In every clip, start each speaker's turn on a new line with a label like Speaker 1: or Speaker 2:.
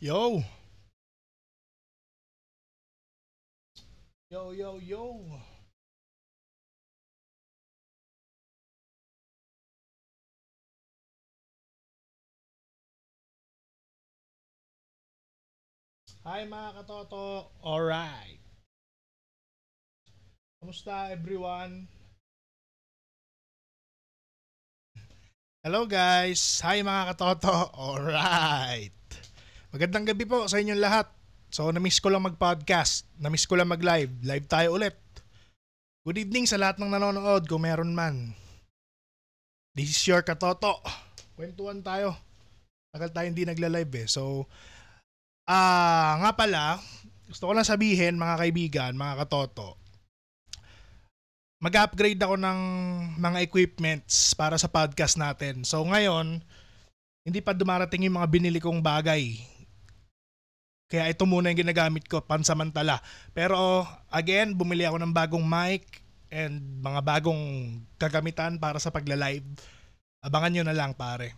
Speaker 1: Yo! Yo, yo, yo! Hi mga katoto! Alright! Kamusta everyone? Hello guys! Hi mga katoto! Alright! Magandang gabi po sa inyong lahat. So, na-miss ko lang mag-podcast. Na-miss ko lang mag-live. Live tayo ulit. Good evening sa lahat ng nanonood kung meron man. This is your katoto. Kwentuhan tayo. Tagal tayo hindi nagla-live eh. So, nga pala, gusto ko lang sabihin mga kaibigan, mga katoto, mag-upgrade ako ng mga equipments para sa podcast natin. So ngayon, hindi pa dumarating yung mga binili kong bagay. Kaya ito muna yung ginagamit ko pansamantala. Pero again, bumili ako ng bagong mic and mga bagong kagamitan para sa pagla-live. Abangan nyo na lang pare.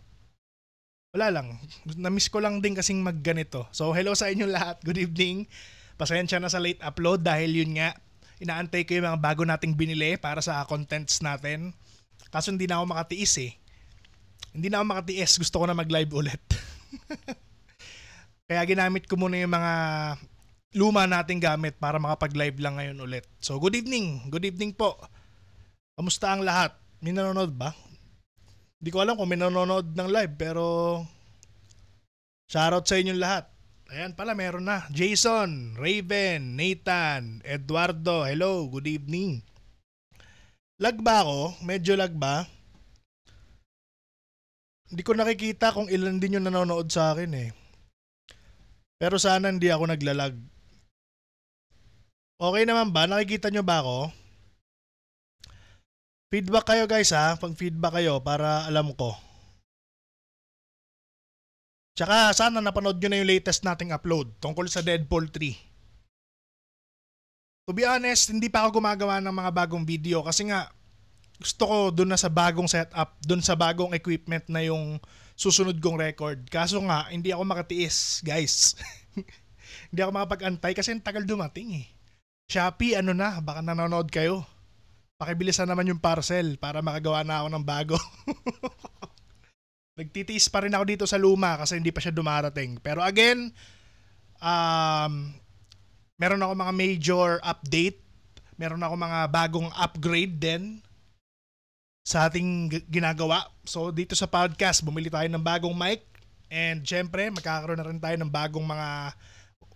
Speaker 1: Wala lang. Na-miss ko lang din kasing magganito. So hello sa inyong lahat. Good evening. Pasensya na sa late upload dahil yun nga, inaantay ko yung mga bago nating binili para sa contents natin. Kaso hindi na ako makatiis eh. Hindi na ako makatiis. Gusto ko na mag-live ulit. Kaya ginamit ko muna yung mga luma nating gamit para makapag-live lang ngayon ulit. So good evening. Good evening po. Kamusta ang lahat? May nanonood ba? Hindi ko alam kung may nanonood ng live pero shoutout sa inyong lahat. Ayan pala, meron na. Jason, Raven, Nathan, Eduardo, hello, good evening. Lag ba ako? Medyo lag ba? Hindi ko nakikita kung ilan din yung nanonood sa akin eh. Pero sana hindi ako naglalag. Okay naman ba? Nakikita nyo ba ako? Feedback kayo guys ha. Pag feedback kayo para alam ko. Tsaka sana napanood nyo na yung latest nating upload tungkol sa Deadpool 3. To be honest, hindi pa ako gumagawa ng mga bagong video kasi nga gusto ko dun na sa bagong setup, dun sa bagong equipment na yung susunod kong record. Kaso nga, hindi ako makatiis, guys. Hindi ako makapag-antay kasi ang tagal dumating eh. Shopee, ano na, baka nanonood kayo. Pakibilisan naman yung parcel para makagawa na ako ng bago. Nagtitiis pa rin ako dito sa luma kasi hindi pa siya dumarating. Pero again, meron ako mga major update. Meron ako mga bagong upgrade din sa ating ginagawa. So dito sa podcast, bumili tayo ng bagong mic. And syempre, magkakaroon na rin tayo ng bagong mga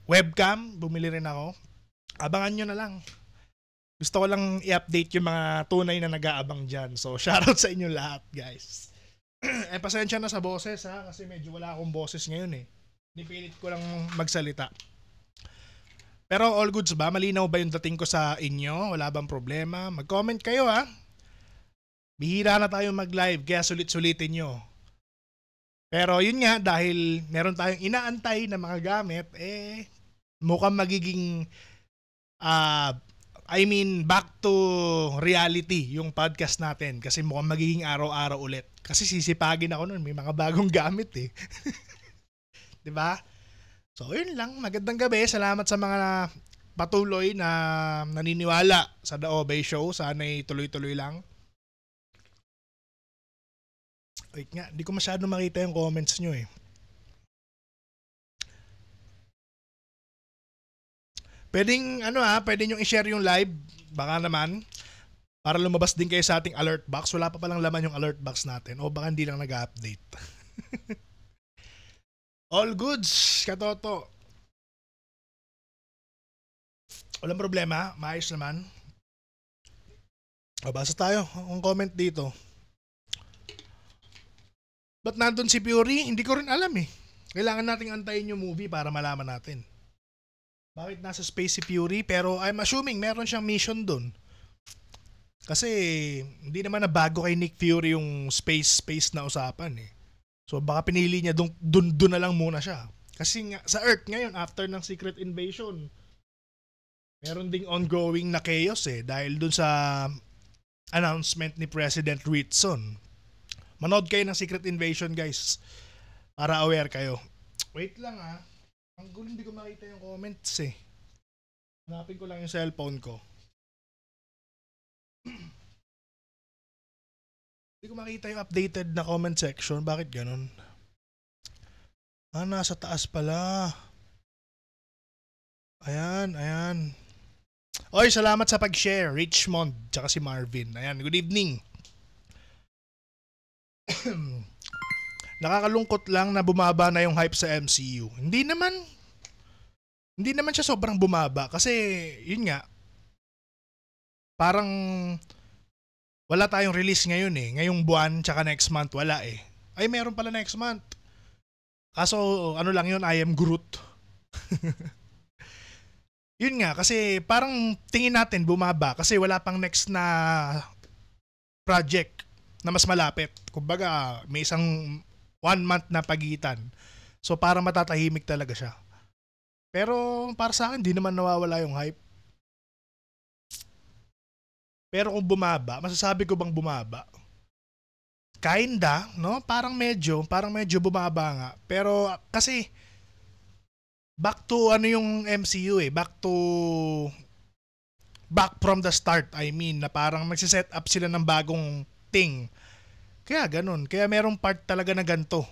Speaker 1: webcam. Bumili rin ako. Abangan nyo na lang. Gusto ko lang i-update yung mga tunay na nag-aabang dyan. So shoutout sa inyo lahat guys. Pasensya na sa boses ha, kasi medyo wala akong boses ngayon eh. Nipilit ko lang magsalita. Pero all goods ba? Malinaw ba yung dating ko sa inyo? Wala bang problema? Mag-comment kayo ha. Bihira na tayo mag-live kaya sulit-sulitin nyo. Pero yun nga, dahil meron tayong inaantay na mga gamit, mukhang magiging back to reality yung podcast natin kasi mukhang magiging araw-araw ulit. Kasi sisipagin ako nun, may mga bagong gamit eh. 'Di ba? So, yun lang. Magandang gabi. Salamat sa mga patuloy na naniniwala sa The Obey Show. Sana'y tuloy-tuloy lang. Wait nga, di ko masyado makita yung comments nyo eh. Pwedeng pwede nyo i-share yung live. Baka naman. Para lumabas din kayo sa ating alert box. Wala pa palang laman yung alert box natin. O baka hindi lang nag-update. All goods, katoto. Walang problema. Maayos naman. O, basa tayo. Ang comment dito. Ba't nandun si Fury? Hindi ko rin alam eh. Kailangan nating antayin yung movie para malaman natin. Bakit nasa space si Fury? Pero I'm assuming meron siyang mission dun. Kasi hindi naman na bago kay Nick Fury yung space na usapan eh. So baka pinili niya dun na lang muna siya. Kasi nga, sa Earth ngayon after ng Secret Invasion, meron ding ongoing na chaos eh dahil dun sa announcement ni President Whitson. Manood kayo ng Secret Invasion guys para aware kayo. Wait lang ha. Ang gulo, hindi ko makita yung comments eh. Hanapin ko lang yung cellphone ko. Hindi ko makita yung updated na comment section. Bakit ganun? Nasa taas pala. Ayan, ayan. Oy, salamat sa pag-share. Richmond, tsaka si Marvin. Ayan, good evening. Nakakalungkot lang na bumaba na yung hype sa MCU. Hindi naman siya sobrang bumaba kasi yun nga, parang wala tayong release ngayon eh. Ngayong buwan tsaka next month wala eh. Ay, meron pala next month. Kaso ano lang yun, I am Groot. Yun nga, kasi parang tingin natin bumaba kasi wala pang next na project na mas malapit. Kumbaga, may isang 1 month na pagitan. So parang matatahimik talaga siya. Pero para sa akin, di naman nawawala yung hype. Pero kung bumaba, masasabi ko bang bumaba? Kinda, no? Parang medyo bumaba nga. Pero kasi back to ano yung MCU eh, back from the start, I mean, na parang magsiset up sila ng bagong thing. Kaya ganun, kaya merong part talaga na ganito.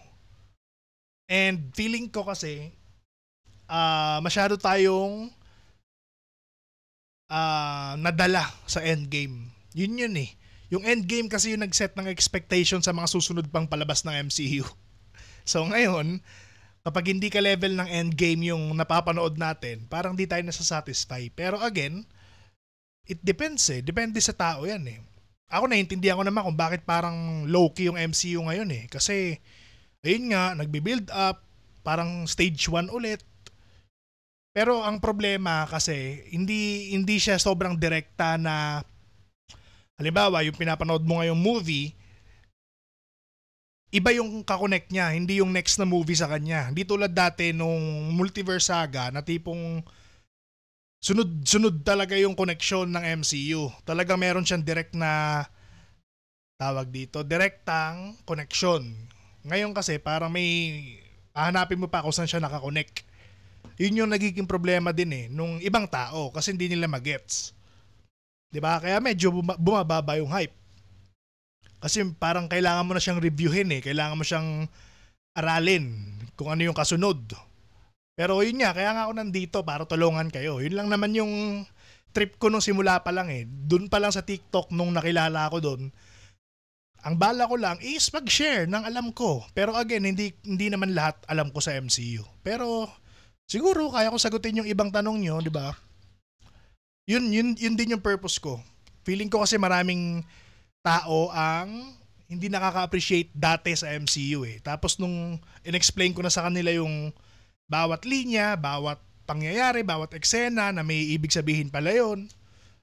Speaker 1: And feeling ko kasi, masyado tayong nadala sa endgame. Yun eh. Yung endgame kasi yung nag-set ng expectation sa mga susunod pang palabas ng MCU. So ngayon, kapag hindi ka level ng endgame yung napapanood natin, parang di tayo nasasatisfy. Pero again, it depends eh. Depende sa tao yan eh. Ako naiintindihan ko naman kung bakit parang low-key yung MCU ngayon eh. Kasi, ayun nga, nagbi-build up, parang stage 1 ulit. Pero ang problema kasi, hindi siya sobrang direkta na, halimbawa, yung pinapanood mo ngayong movie, iba yung kakonect niya, hindi yung next na movie sa kanya. Hindi tulad dati nung Multiverse Saga na tipong sunod talaga yung connection ng MCU. Talaga meron siyang direct na tawag dito, direktang connection. Ngayon kasi parang may hahanapin mo pa kung saan siya nakakonect. Yun yung nagiging problema din eh nung ibang tao kasi hindi nila magets. 'Di ba? Kaya medyo bumababa yung hype. Kasi parang kailangan mo na siyang reviewin eh. Kailangan mo siyang aralin kung ano yung kasunod. Pero yun nga, kaya nga ako nandito para tulungan kayo. Yun lang naman yung trip ko nung simula pa lang eh. Doon pa lang sa TikTok nung nakilala ako doon. Ang bala ko lang is mag-share ng alam ko. Pero again, hindi naman lahat alam ko sa MCU. Pero siguro kaya ko sagutin yung ibang tanong nyo, di ba? Yun din yung purpose ko. Feeling ko kasi maraming tao ang hindi nakaka-appreciate dati sa MCU eh. Tapos nung in-explain ko na sa kanila yung bawat linya, bawat pangyayari, bawat eksena na may ibig sabihin pala yun,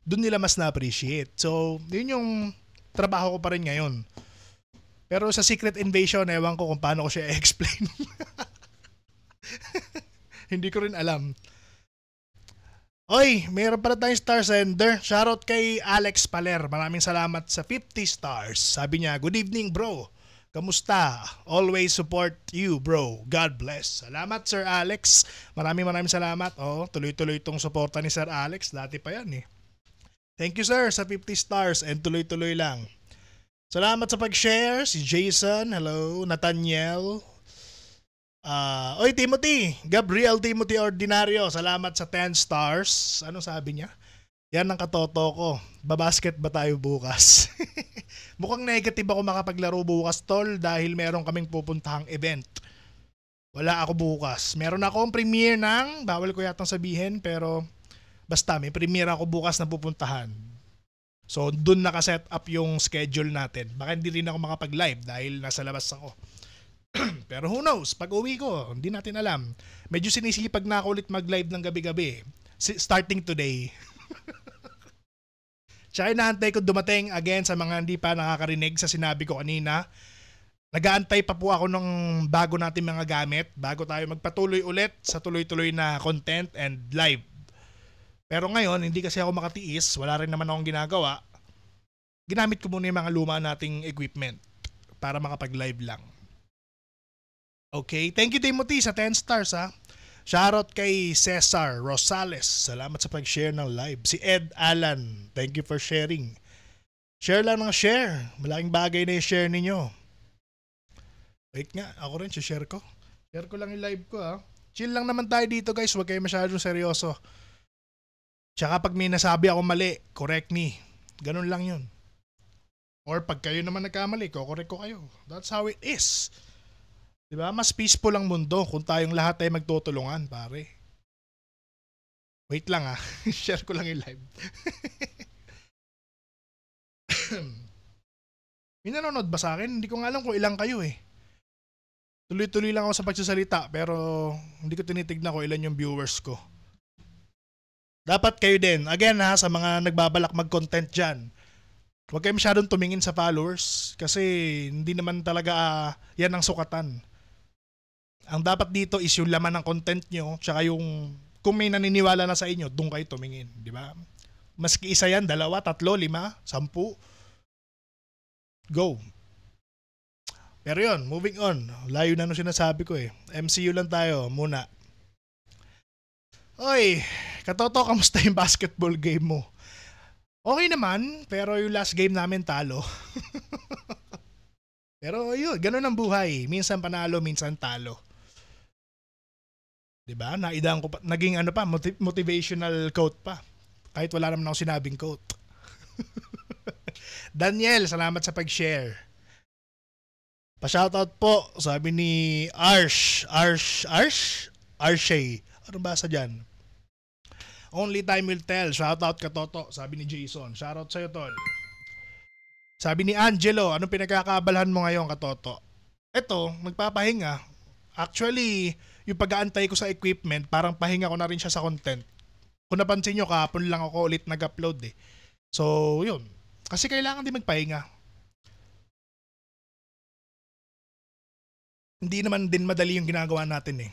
Speaker 1: dun nila mas na-appreciate. So, yun yung trabaho ko pa rin ngayon. Pero sa Secret Invasion, ewan ko kung paano ko siya i-explain. Hindi ko rin alam. Oy, mayroon pala tayong star sender. Shoutout kay Alex Paler. Maraming salamat sa 50 stars. Sabi niya, good evening bro. Kamusta? Always support you bro. God bless. Salamat Sir Alex. Maraming salamat. Oh, tuloy-tuloy itong suporta ni Sir Alex. Dati pa yan eh. Thank you sir sa 50 stars and tuloy-tuloy lang. Salamat sa pag-share. Si Jason, hello. Nathaniel. Oy Timothy, Gabriel Timothy Ordinario, salamat sa 10 stars. Ano sabi niya? Yan ang katoto ko. Babasket ba tayo bukas? Mukhang negative ako makapaglaro bukas tol dahil meron kaming pupuntahang event. Wala ako bukas. Meron akong premiere ng, bawal ko yatang sabihin pero basta may premiere ako bukas na pupuntahan. So dun nakaset up yung schedule natin. Baka hindi rin ako makapag-live dahil nasa labas ako. Pero who knows, pag uwi ko, hindi natin alam. Medyo sinisipag na ako ulit mag-live ng gabi-gabi. Starting today. Tsaka inaantay ko dumating again sa mga hindi pa nakakarinig sa sinabi ko kanina. Nag-aantay pa po ako ng bago natin mga gamit, bago tayo magpatuloy ulit sa tuloy-tuloy na content and live. Pero ngayon, hindi kasi ako makatiis, wala rin naman akong ginagawa. Ginamit ko muna yung mga luma nating equipment para makapag-live lang. Okay, thank you Timothy sa 10 stars ha. Shoutout kay Cesar Rosales. Salamat sa pag-share ng live. Si Ed Alan, thank you for sharing. Share lang ng share. Malaking bagay na yung share ninyo. Wait nga, ako rin, share ko. Share ko lang yung live ko ha. Chill lang naman tayo dito guys, huwag kayo masyadong seryoso. Tsaka pag may nasabi ako mali, correct me. Ganun lang yun. Or pag kayo naman nagkamali, correct ko kayo. That's how it is. Diba? Mas peaceful ang mundo kung tayong lahat ay magtutulungan, pare. Wait lang ha. Share ko lang yung live. May nanonood ba sa akin? Hindi ko nga alam kung ilang kayo eh. Tuloy-tuloy lang ako sa pagsasalita pero hindi ko tinitignan ko ilan yung viewers ko. Dapat kayo din. Again ha, sa mga nagbabalak mag-content dyan. Huwag kayo masyadong tumingin sa followers kasi hindi naman talaga yan ang sukatan. Ang dapat dito is yung laman ng content nyo tsaka yung kung may naniniwala na sa inyo, doon kayo tumingin. Di ba? Maski isa yan, 2, 3, 5, 10. Go. Pero yun, moving on. Layo na nung sinasabi ko eh. MCU lang tayo muna. Oy, Katoto, kamusta yung basketball game mo? Okay naman, pero yung last game namin talo. Pero yun, ganun ang buhay. Minsan panalo, minsan talo. 'Di ba? Naidaan ko pa, naging ano pa, motivational quote pa. Kahit wala naman ako sinabing quote. Daniel, salamat sa pag-share. Pa-shoutout po, sabi ni Arshay. Ano basa dyan? Only time will tell. Shoutout Katoto, sabi ni Jason. Shoutout sa'yo, tol. Sabi ni Angelo, anong pinagkakaabalahan mo ngayon, Katoto? Eto, magpapahinga. Actually, yung pag-aantay ko sa equipment, parang pahinga ko na rin siya sa content. Kung napansin nyo, kahapon lang ako ulit nag-upload eh. So, yun. Kasi kailangan din magpahinga. Hindi naman din madali yung ginagawa natin eh.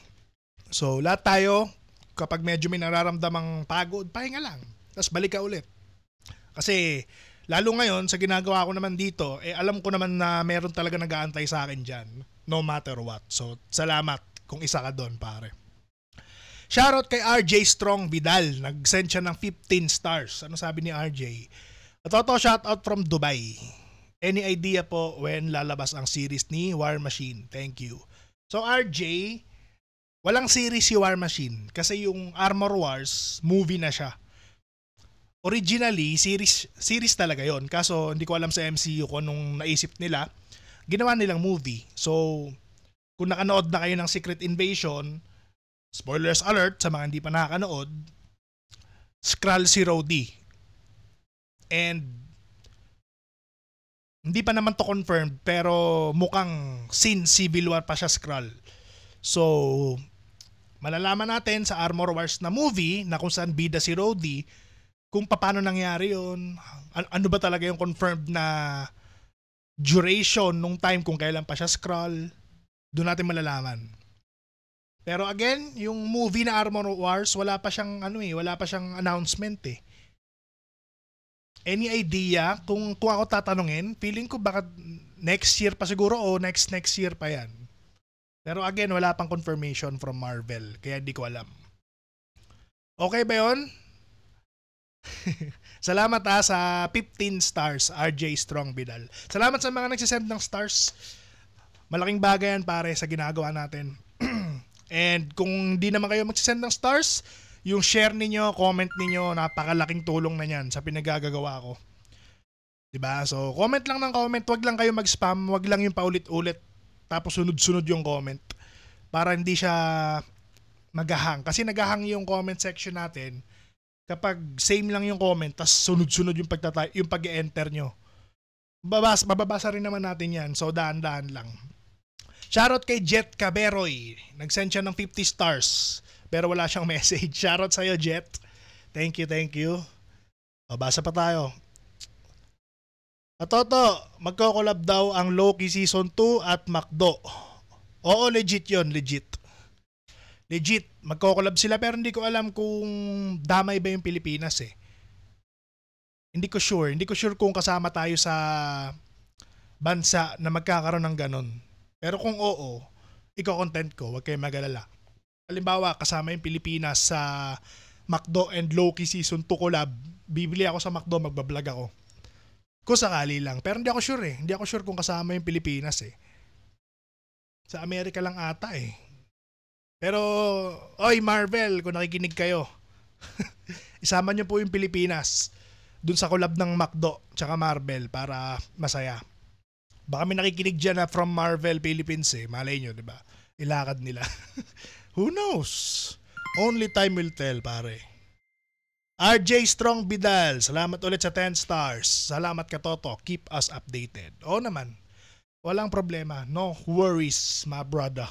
Speaker 1: So, lahat tayo, kapag medyo may nararamdamang pagod, pahinga lang. Tapos balik ka ulit. Kasi, lalo ngayon, sa ginagawa ko naman dito, eh alam ko naman na meron talaga nag-aantay sa akin dyan. No matter what. So, salamat kung isa ka doon, pare. Shoutout kay RJ Strong Vidal. Nag-send siya ng 15 stars. Ano sabi ni RJ? Toto, shoutout from Dubai. Any idea po when lalabas ang series ni War Machine? Thank you. So RJ, walang series si War Machine kasi yung Armor Wars, movie na siya. Originally, series talaga yon. Kaso hindi ko alam sa MCU kung nung naisip nila, ginawa nilang movie. So, kung nakanood na kayo ng Secret Invasion, spoilers alert sa mga hindi pa nakakanood, Skrull si Rhodey. And hindi pa naman to confirmed pero mukhang since Civil War pa siya Skrull. So, malalaman natin sa Armor Wars na movie na kung saan bida si Rhodey kung paano nangyari yun. Ano ba talaga yung confirmed na duration nung time kung kailan pa siya Skrull. Doon natin malalaman. Pero again, yung movie na Armor Wars, wala pa siyang announcement eh. Any idea kung ako tatanungin, feeling ko baka next year pa siguro o next year pa yan. Pero again, wala pang confirmation from Marvel, kaya di ko alam. Okay ba yun? Salamat sa 15 stars, RJ Strong Vidal. Salamat sa mga nagsisend ng stars. Malaking bagay yan pare sa ginagawa natin. And kung hindi naman kayo magsisend ng stars, yung share ninyo, comment ninyo, napakalaking tulong na yan sa pinagagagawa ko. Diba? So, comment lang ng comment. Wag lang kayo mag-spam. Wag lang yung paulit-ulit. Tapos sunod-sunod yung comment. Para hindi siya maghahang. Kasi naghahang yung comment section natin kapag same lang yung comment tapos sunod-sunod yung pag-enter nyo. Mababasa rin naman natin yan. So, daan-daan lang. Shoutout kay Jet Caberoy. Nag-send siya ng 50 stars. Pero wala siyang message. Shoutout sa'yo, Jet. Thank you. O, basa pa tayo. Toto, magko-collab daw ang Loki Season 2 at McDo. Oo, legit yon, legit. Legit, magko-collab sila pero hindi ko alam kung damay ba yung Pilipinas eh. Hindi ko sure kung kasama tayo sa bansa na magkakaroon ng ganon. Pero kung oo, iko-content ko, huwag kayong mag-alala. Halimbawa, kasama yung Pilipinas sa McDo and Loki Season 2 collab, bibili ako sa McDo, magbablog ako. Kung sakali lang. Pero hindi ako sure eh. Hindi ako sure kung kasama yung Pilipinas eh. Sa Amerika lang ata eh. Pero, oy Marvel, kung nakikinig kayo, isama nyo po yung Pilipinas dun sa collab ng McDo tsaka Marvel para masaya. Baka may nakikinig dyan na from Marvel Philippines eh. Malay nyo, di ba? Ilakad nila. Who knows? Only time will tell, pare. RJ Strong Bidal, salamat ulit sa 10 stars. Salamat ka, Toto. Keep us updated. Oo naman. Walang problema. No worries, my brother.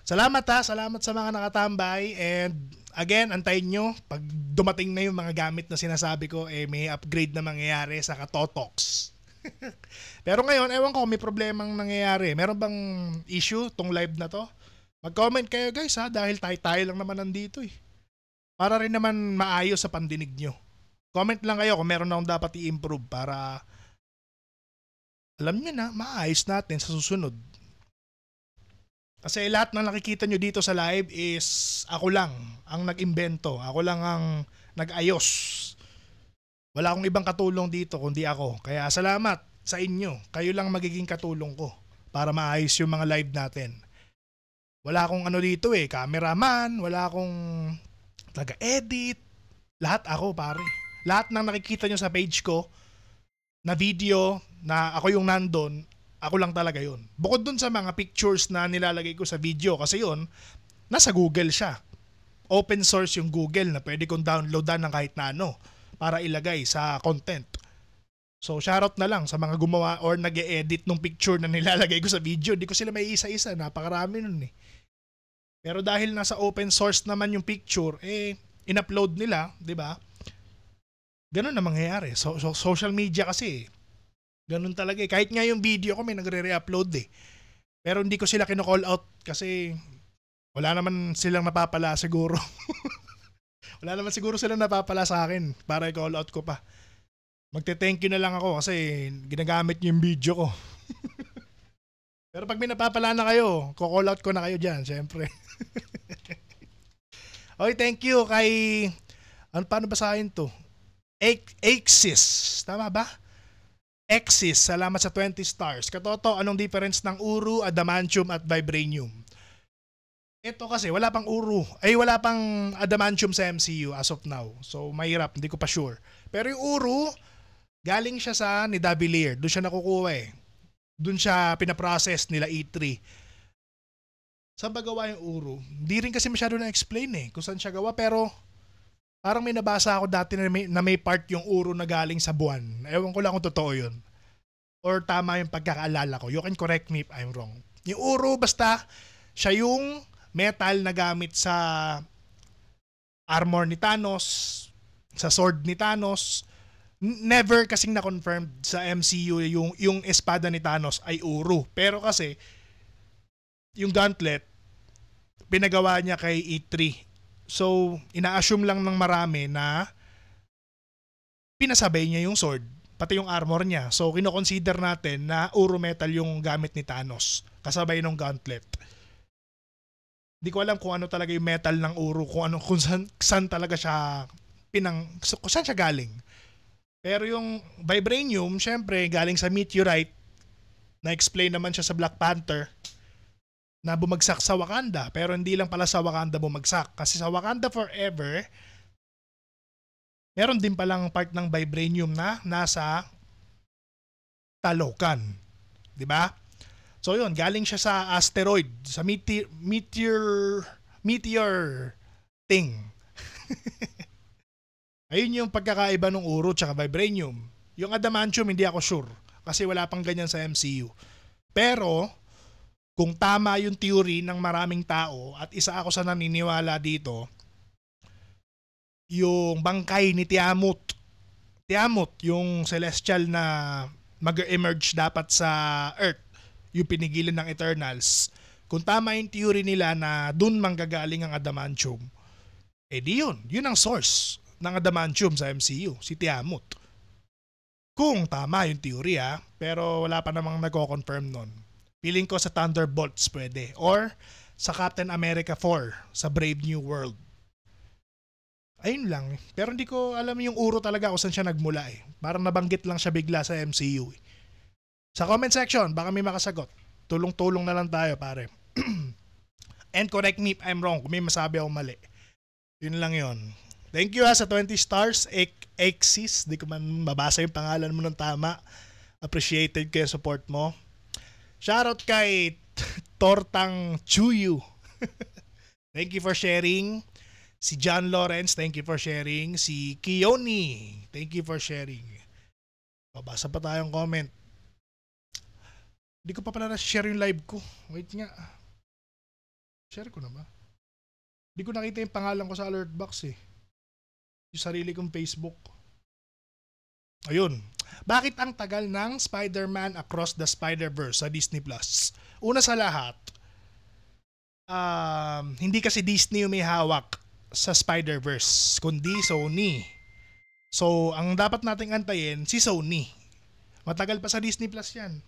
Speaker 1: Salamat ha. Salamat sa mga nakatambay. And again, antayin nyo. Pag dumating na yung mga gamit na sinasabi ko, may upgrade na mangyayari sa Katotox. Pero ngayon, ewan ko, may problemang nangyayari. Meron bang issue tong live na to? Mag-comment kayo guys ha, dahil tayo lang naman nandito eh. Para rin naman maayos sa pandinig nyo. Comment lang kayo kung meron akong dapat i-improve para alam nyo na, maayos natin sa susunod. Kasi lahat ng nakikita nyo dito sa live is ako lang ang nag-imbento. Ako lang ang nag-ayos. Wala akong ibang katulong dito kundi ako. Kaya salamat sa inyo. Kayo lang magiging katulong ko para maayos yung mga live natin. Wala akong ano dito eh, cameraman, wala akong taga-edit. Lahat ako pare. Lahat ng nakikita nyo sa page ko na video na ako yung nandun, ako lang talaga yun. Bukod dun sa mga pictures na nilalagay ko sa video kasi yun, nasa Google siya. Open source yung Google na pwede kong downloadan ng kahit na ano para ilagay sa content. So shoutout na lang sa mga gumawa or nag-e-edit ng picture na nilalagay ko sa video. Hindi ko sila may isa-isa, napakarami nun eh. Pero dahil nasa open source naman yung picture, in-upload nila, di ba? Ganun na mangyayari. So social media kasi, ganun talaga eh. Kahit nga yung video ko may nagre-re-upload eh. Pero hindi ko sila kino-call out kasi wala naman silang napapala siguro. Wala naman siguro silang napapala sa akin para i-call out ko pa. Magte-thank you na lang ako kasi ginagamit niyo yung video ko. Pero pag may napapala na kayo, call out ko na kayo dyan, syempre. Okay, thank you kay, paano basahin to? Axis, tama ba? Axis, salamat sa 20 stars. Katoto, anong difference ng Uru, Adamantium at Vibranium? Ito kasi, wala pang Uru, wala pang Adamantium sa MCU as of now. So, mahirap, hindi ko pa sure. Pero yung Uru, galing siya sa Nidavellir, doon siya nakukuha eh. Doon siya pinaprocess nila E3. Saan ba gawa yung Uru? Hindi rin kasi masyado na-explain eh kung saan siya gawa, pero parang may nabasa ako dati na may part yung Uru na galing sa buwan. Ewan ko lang kung totoo yun. Or tama yung pagkakaalala ko. You can correct me if I'm wrong. Yung Uru, basta siya yung metal na gamit sa armor ni Thanos, sa sword ni Thanos. Never kasing na-confirmed sa MCU yung espada ni Thanos ay Uru. Pero kasi, yung gauntlet, pinagawa niya kay E3. So, ina-assume lang ng marami na pinasabay niya yung sword, pati yung armor niya. So, kino-consider natin na Uru metal yung gamit ni Thanos, kasabay ng gauntlet. Di ko alam kung ano talaga yung metal ng Uru, kung saan talaga siya kung saan siya galing. Pero yung Vibranium, syempre, galing sa meteorite, na-explain naman siya sa Black Panther, na bumagsak sa Wakanda. Pero hindi lang pala sa Wakanda bumagsak. Kasi sa Wakanda Forever, meron din palang part ng Vibranium na nasa Talokan. Diba? So yun, galing siya sa asteroid, sa meteor thing. Ayun yung pagkakaiba ng Uru tsaka Vibranium. Yung Adamantium hindi ako sure kasi wala pang ganyan sa MCU. Pero kung tama yung theory ng maraming tao at isa ako sa naniniwala dito, yung bangkay ni Tiamut, yung celestial na mag-emerge dapat sa Earth, yung pinigilan ng Eternals. Kung tama yung theory nila na dun manggagaling ang Adamantium, di yun ang source ng Adamantium sa MCU, si Tiamut. Kung tama yung theory pero wala pa namang nagko-confirm nun. Feeling ko sa Thunderbolts pwede. Or sa Captain America 4 sa Brave New World. Ayun lang. Pero hindi ko alam yung uro talaga kung saan siya nagmula eh. Parang nabanggit lang siya bigla sa MCU eh. Sa comment section, baka may makasagot. Tulong-tulong na lang tayo, pare. And correct me if I'm wrong kung may masabi ako mali. Yun lang yun. Thank you sa 20 stars, Exis. Di ko man mabasa yung pangalan mo ng tama. Appreciated kayo support mo. Shoutout kay Tortang Chuyu. Thank you for sharing. Si John Lawrence, thank you for sharing. Si Kioni, thank you for sharing. Babasa pa tayong comment. Hindi ko pa pala na-share yung live ko. Wait nga. Share ko na ba? Hindi ko nakita yung pangalan ko sa alert box eh. Yung sarili kong Facebook. Ayun. Bakit ang tagal ng Spider-Man Across the Spider-Verse sa Disney Plus? Una sa lahat, hindi kasi Disney yung may hawak sa Spider-Verse, kundi Sony. So, ang dapat nating antayin, si Sony. Matagal pa sa Disney Plus yan.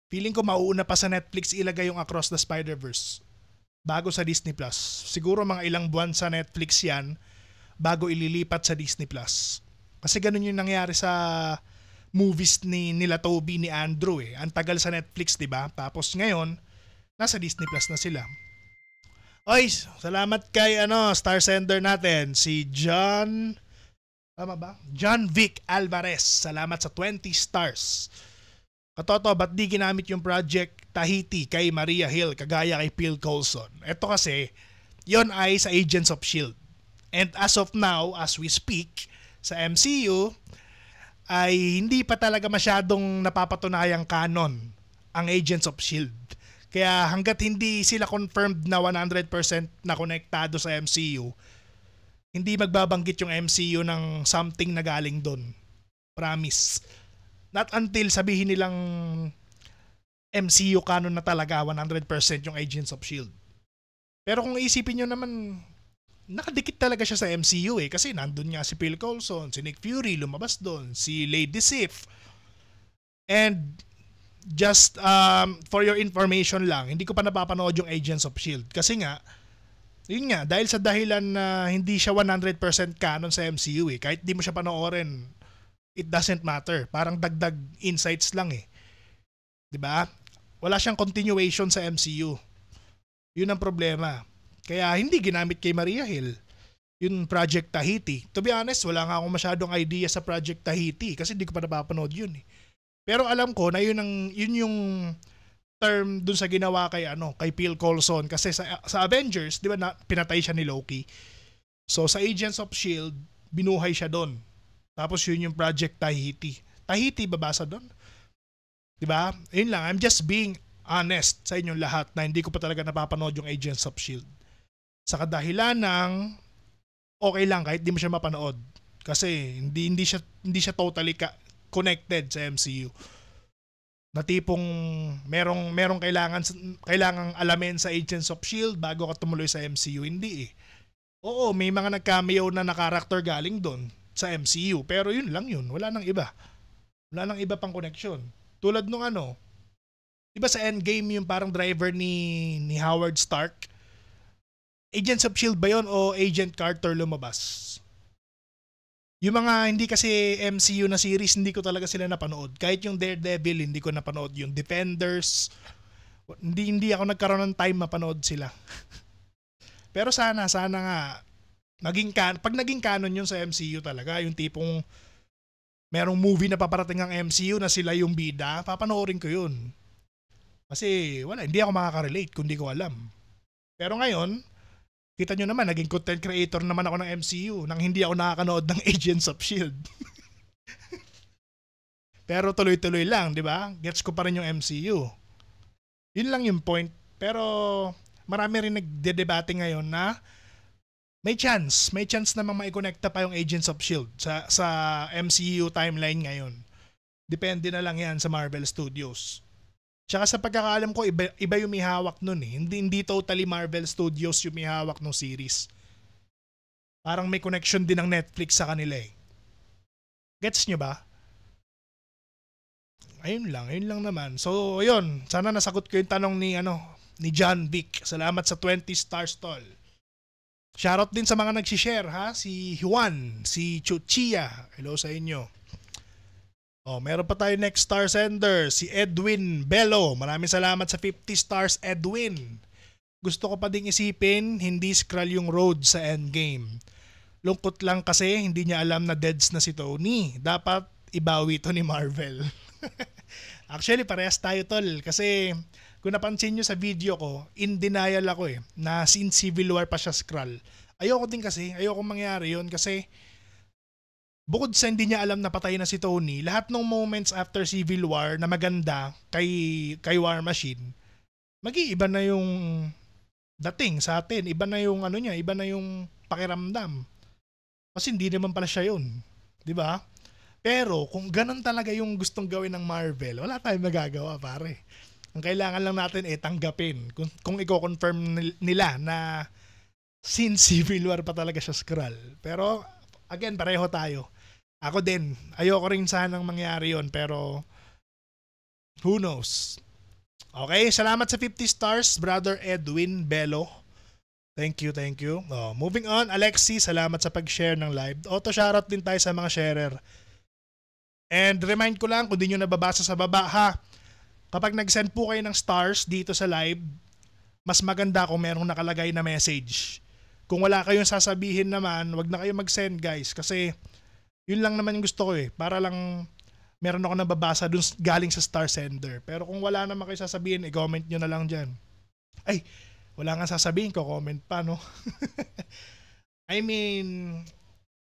Speaker 1: Feeling ko mauuna pa sa Netflix ilagay yung Across the Spider-Verse bago sa Disney Plus. Siguro mga ilang buwan sa Netflix yan bago ililipat sa Disney Plus. Kasi ganun yung nangyari sa movies nila Toby ni Andrew eh. Ang tagal sa Netflix, 'di ba? Tapos ngayon nasa Disney Plus na sila. Oy, salamat kay star sender natin, si John, tama ba? John Vic Alvarez. Salamat sa 20 stars. Katoto, ba't di ginamit yung Project Tahiti kay Maria Hill kagaya kay Phil Coulson? Ito kasi, yon ay sa Agents of S.H.I.E.L.D. And as of now, as we speak, sa MCU, ay hindi pa talaga masyadong napapatunayang canon ang Agents of S.H.I.E.L.D. Kaya hanggat hindi sila confirmed na 100% na konektado sa MCU, hindi magbabanggit yung MCU ng something na galing doon. Promise. Not until sabihin nilang MCU canon na talaga 100% yung Agents of S.H.I.E.L.D. Pero kung isipin nyo naman, nakadikit talaga siya sa MCU eh. Kasi nandun nga si Phil Coulson, si Nick Fury lumabas doon, si Lady Sif. And just for your information lang, hindi ko pa napapanood yung Agents of S.H.I.E.L.D. Kasi nga, yun nga, dahil sa dahilan na hindi siya 100% canon sa MCU eh. Kahit di mo siya panoorin, it doesn't matter. Parang dagdag insights lang eh. 'Di ba? Wala siyang continuation sa MCU. Yun ang problema. Kaya hindi ginamit kay Maria Hill yung Project Tahiti. To be honest, wala nga akong masyadong idea sa Project Tahiti kasi hindi ko pa napapanood yun eh. Pero alam ko na yun yung term dun sa ginawa kay Phil Coulson kasi sa Avengers, 'di ba, pinatay siya ni Loki. So sa Agents of S.H.I.E.L.D., binuhay siya doon. Tapos yun yung Project Tahiti. Tahiti babasa doon. 'Di ba? Yun lang, I'm just being honest sa inyong lahat na hindi ko pa talaga napapanood yung Agents of S.H.I.E.L.D. Sa kadahilan ng okay lang kahit di mo siya mapanood kasi hindi siya totally connected sa MCU. Na tipong merong kailangang alamin sa Agents of S.H.I.E.L.D. bago ka tumuloy sa MCU, hindi eh. Oo, may mga nag-cameo na karakter galing doon sa MCU, pero yun lang yun, wala nang iba. Wala nang iba pang connection. Tulad nung diba sa Endgame yung parang driver ni Howard Stark? Agents of S.H.I.E.L.D. ba yun o Agent Carter lumabas? Yung mga hindi kasi MCU na series, hindi ko talaga sila napanood. Kahit yung Daredevil, hindi ko napanood. Yung Defenders, hindi ako nagkaroon ng time mapanood sila. Pero sana nga, pag naging canon yun sa MCU talaga, yung tipong merong movie na paparating ang MCU na sila yung bida, papanoorin ko yun. Kasi hindi ako makaka-relate kung di ko alam. Pero ngayon, kita nyo naman, naging content creator naman ako ng MCU nang hindi ako nakakanood ng Agents of S.H.I.E.L.D. Pero tuloy-tuloy lang, di ba? Gets ko pa rin yung MCU. Yun lang yung point. Pero marami rin nagdedebate ngayon na may chance namang maikonekta pa yung Agents of S.H.I.E.L.D. sa MCU timeline ngayon. Depende na lang yan sa Marvel Studios. Tsaka sa pagkakaalam ko, iba yung may hawak nun eh. Hindi totally Marvel Studios yung may hawak ng series. Parang may connection din ng Netflix sa kanila eh. Gets nyo ba? Ayun lang naman. So, ayun. Sana nasagot ko yung tanong ni John Vic. Salamat sa 20 stars tol. Shoutout din sa mga nag-share ha, si Juan, si Chuchia. Hello sa inyo. Meron pa tayo next star sender, si Edwin Bello. Maraming salamat sa 50 stars Edwin. Gusto ko pa ding isipin, hindi scroll yung road sa endgame. Lungkot lang kasi hindi niya alam na deads na si Tony. Dapat ibawi to ni Marvel. Actually, parehas tayo tol. Kasi kung napansin nyo sa video ko, in denial ako na since Civil War pa siya scroll. Ayoko din kasi, ayoko mangyari yun kasi bukod sa hindi niya alam na patay na si Tony, lahat ng moments after Civil War na maganda kay War Machine, mag-iiba na yung dating sa atin. Iba na yung niya, iba na yung pakiramdam. Kasi hindi naman pala siya yun. 'Di ba? Pero kung ganun talaga yung gustong gawin ng Marvel, wala tayong magagawa pare. Ang kailangan lang natin tanggapin. Kung i-confirm nila na since Civil War pa talaga siya scroll. Pero again, pareho tayo. Ako din, ayoko rin sanang mangyari yon, pero who knows? Okay, salamat sa 50 stars, Brother Edwin Bello. Thank you, thank you. Moving on, Alexi, salamat sa pag-share ng live. Auto shoutout din tayo sa mga sharer. And remind ko lang, kung di nyo nababasa sa baba ha, kapag nag-send po kayo ng stars dito sa live, mas maganda kung merong nakalagay na message. Kung wala kayong sasabihin naman, wag na kayo mag-send guys, kasi yun lang naman yung gusto ko para lang meron ako nababasa dun galing sa star sender. Pero kung wala naman kayo sasabihin, i-comment nyo na lang dyan. Ay, wala nga sasabihin ko, comment pa no. I mean,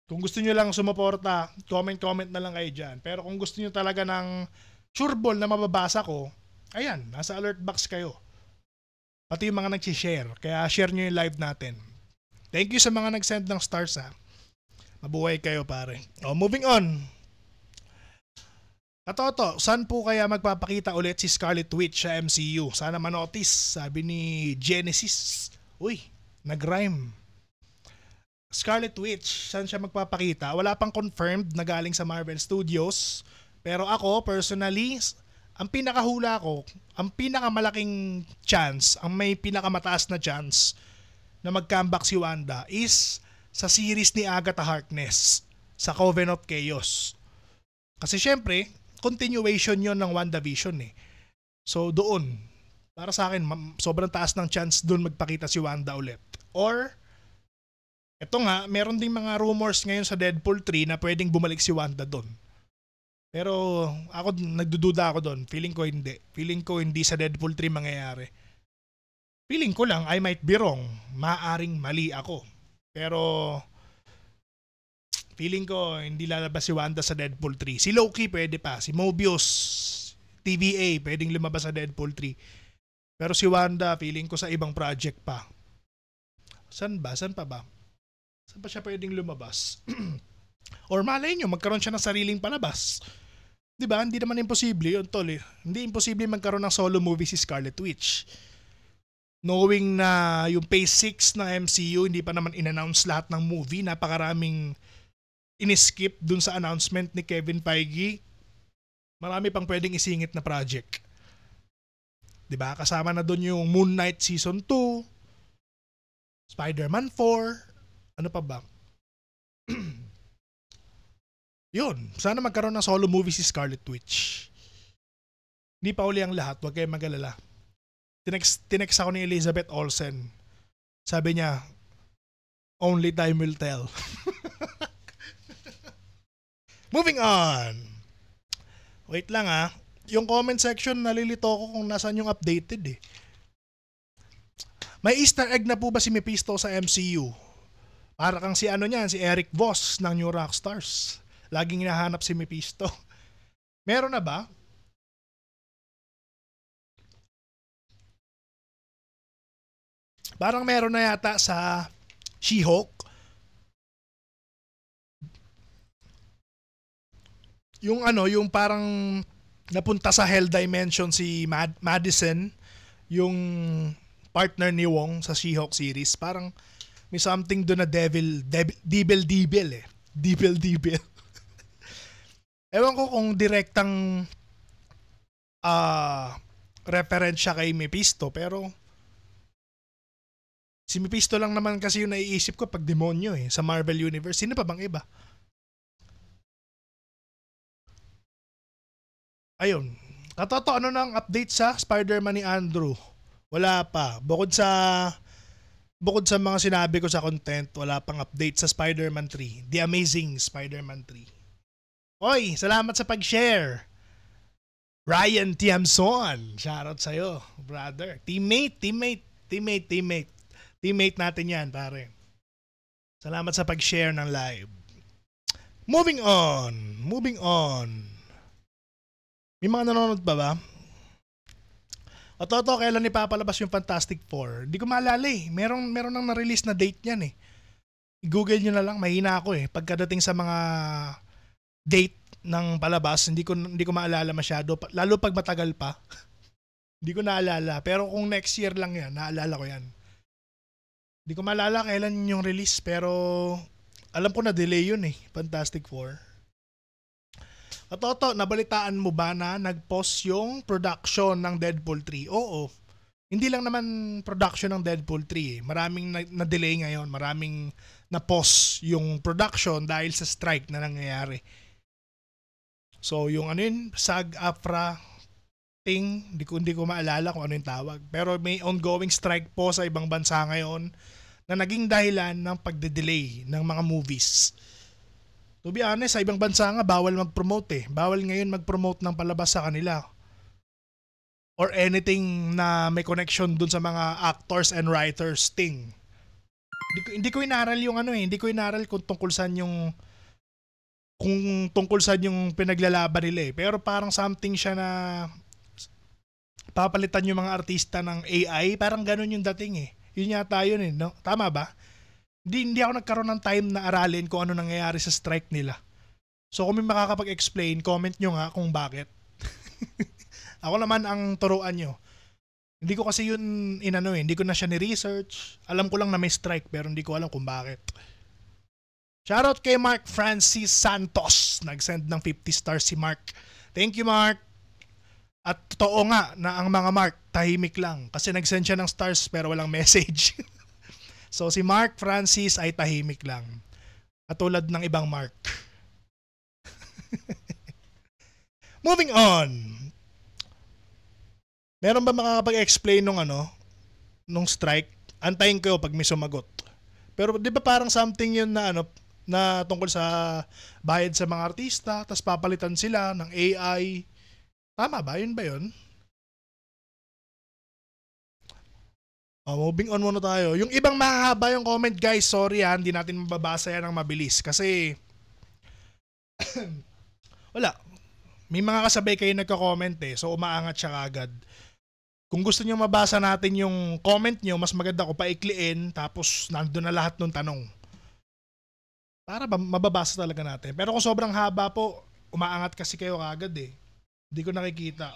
Speaker 1: kung gusto nyo lang sumuporta, comment na lang kayo dyan. Pero kung gusto nyo talaga ng sureball na mababasa ko, ayan, nasa alert box kayo. Pati yung mga nag-share. Kaya share nyo yung live natin. Thank you sa mga nag-send ng stars ha. Mabuhay kayo pare. Moving on. Katoto, saan po kaya magpapakita ulit si Scarlet Witch sa MCU? Sana manotice, sabi ni Genesis. Uy, nag-rhyme. Scarlet Witch, saan siya magpapakita? Wala pang confirmed na galing sa Marvel Studios. Pero ako, personally, ang pinakahula ko, ang pinakamalaking chance, ang may pinakamataas na chance na mag-comeback si Wanda is sa series ni Agatha Harkness sa Coven of Chaos. Kasi syempre, continuation yon ng WandaVision So doon, para sa akin, sobrang taas ng chance doon magpakita si Wanda ulit. Or, eto nga, meron ding mga rumors ngayon sa Deadpool 3 na pwedeng bumalik si Wanda doon. Pero ako, nagdududa ako doon. Feeling ko hindi. Feeling ko hindi sa Deadpool 3 mangyayari. Feeling ko lang, I might be wrong. Maaring mali ako. Pero feeling ko hindi lalabas si Wanda sa Deadpool 3. Si Loki pwede pa. Si Mobius, TVA, pwedeng lumabas sa Deadpool 3. Pero si Wanda, feeling ko sa ibang project pa. Saan ba? Saan pa ba? Saan pa siya pwedeng lumabas? Or malay nyo, magkaroon siya ng sariling palabas. Diba? Hindi naman imposible yun, tol. Hindi imposible magkaroon ng solo movie si Scarlet Witch. Knowing na yung phase 6 ng MCU, hindi pa naman in-announce lahat ng movie. Napakaraming in-skip dun sa announcement ni Kevin Feige. Marami pang pwedeng isingit na project. Diba? Kasama na dun yung Moon Knight Season 2, Spider-Man 4, ano pa ba? Yun, sana magkaroon ng solo movie si Scarlet Witch. Hindi pa uli ang lahat, huwag kayong mag-alala. Tinext ako ni Elizabeth Olsen. Sabi niya, only time will tell. Moving on. Wait lang yung comment section, nalilito ko kung nasaan yung updated May Easter egg na po ba si Mephisto sa MCU? Para kang si si Eric Voss ng New Rockstars. Laging hinahanap si Mephisto. Meron na ba? Parang meron na yata sa She-Hulk. Yung parang napunta sa Hell Dimension si Madison, yung partner ni Wong sa She-Hulk series. Parang may something doon na devil. Devil. Ewan ko kung direktang reference siya kay Mephisto, pero Si Mephisto lang naman kasi yung naiisip ko pag demonyo sa Marvel Universe. Sino pa bang iba? Ayun. Katoto, ano nang update sa Spider-Man ni Andrew? Wala pa. Bukod sa mga sinabi ko sa content, wala pang update sa Spider-Man 3. The Amazing Spider-Man 3. Oy, salamat sa pag-share. Ryan Tiamson. Shoutout sa'yo, brother. Teammate natin yan, pare. Salamat sa pag-share ng live. Moving on. May mga nanonood ba? Toto, kailan ipapalabas yung Fantastic Four? Hindi ko maalala Meron nang na-release na date niyan I-google nyo na lang, mahina ako Pagkadating sa mga date ng palabas, hindi ko maalala masyado. Lalo pag matagal pa. Hindi ko naalala. Pero kung next year lang yan, naalala ko yan. Hindi ko maalala kailan yung release, pero alam ko na delay yun Fantastic Four. Toto, nabalitaan mo ba na nag-pause yung production ng Deadpool 3? Oo. Hindi lang naman production ng Deadpool 3 Maraming na-delay ngayon. Maraming na-pause yung production dahil sa strike na nangyayari. So, yung SAG-AFTRA thing, hindi ko maalala kung ano yung tawag. Pero may ongoing strike po sa ibang bansa ngayon na naging dahilan ng pagde-delay ng mga movies. To be honest, sa ibang bansa nga, bawal mag-promote Bawal ngayon mag-promote ng palabas sa kanila. Or anything na may connection dun sa mga actors and writers thing. Hindi ko inaral yung hindi ko inaral kung tungkol saan yung pinaglalaban nila Pero parang something siya na papalitan yung mga artista ng AI. Parang ganun yung dating Yun yata yun no? Tama ba? Hindi ako nagkaroon ng time na aralin kung ano nangyayari sa strike nila. So kung may makakapag-explain, comment nyo nga kung bakit. Ako naman ang turuan nyo. Hindi ko kasi yun hindi ko na siya ni-research. Alam ko lang na may strike pero hindi ko alam kung bakit. Shoutout kay Mark Francis Santos. Nag-send ng 50 stars si Mark. Thank you, Mark. At totoo nga na ang mga Mark tahimik lang kasi nag-send siya ng stars pero walang message. So si Mark Francis ay tahimik lang. Katulad ng ibang Mark. Moving on. Meron ba makakapag-explain nung strike? Antayin ko pag may sumagot. Pero di ba parang something yun na na tungkol sa bayad sa mga artista, tas papalitan sila ng AI. Tama ba? Yun ba yun? Moving on muna tayo. Yung ibang mahahaba yung comment, guys, sorry hindi natin mababasa yan ng mabilis. Kasi, wala. May mga kasabay kayo nagka-comment so umaangat siya kagad. Kung gusto niyo mabasa natin yung comment nyo, mas maganda ko paikliin, tapos nandun na lahat ng tanong. Para mababasa talaga natin. Pero kung sobrang haba po, umaangat kasi kayo kagad Hindi ko nakikita.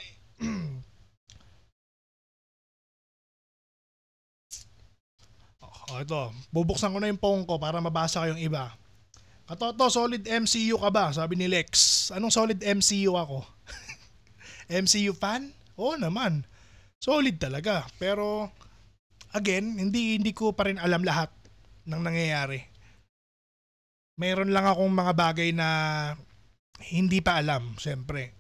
Speaker 1: Ito. Bubuksan ko na yung phone ko para mabasa ko yung iba. Katoto, solid MCU ka ba? Sabi ni Lex. Anong solid MCU ako? MCU fan? Oo naman. Solid talaga. Pero, again, hindi ko pa rin alam lahat ng nangyayari. Mayroon lang akong mga bagay na hindi pa alam, syempre.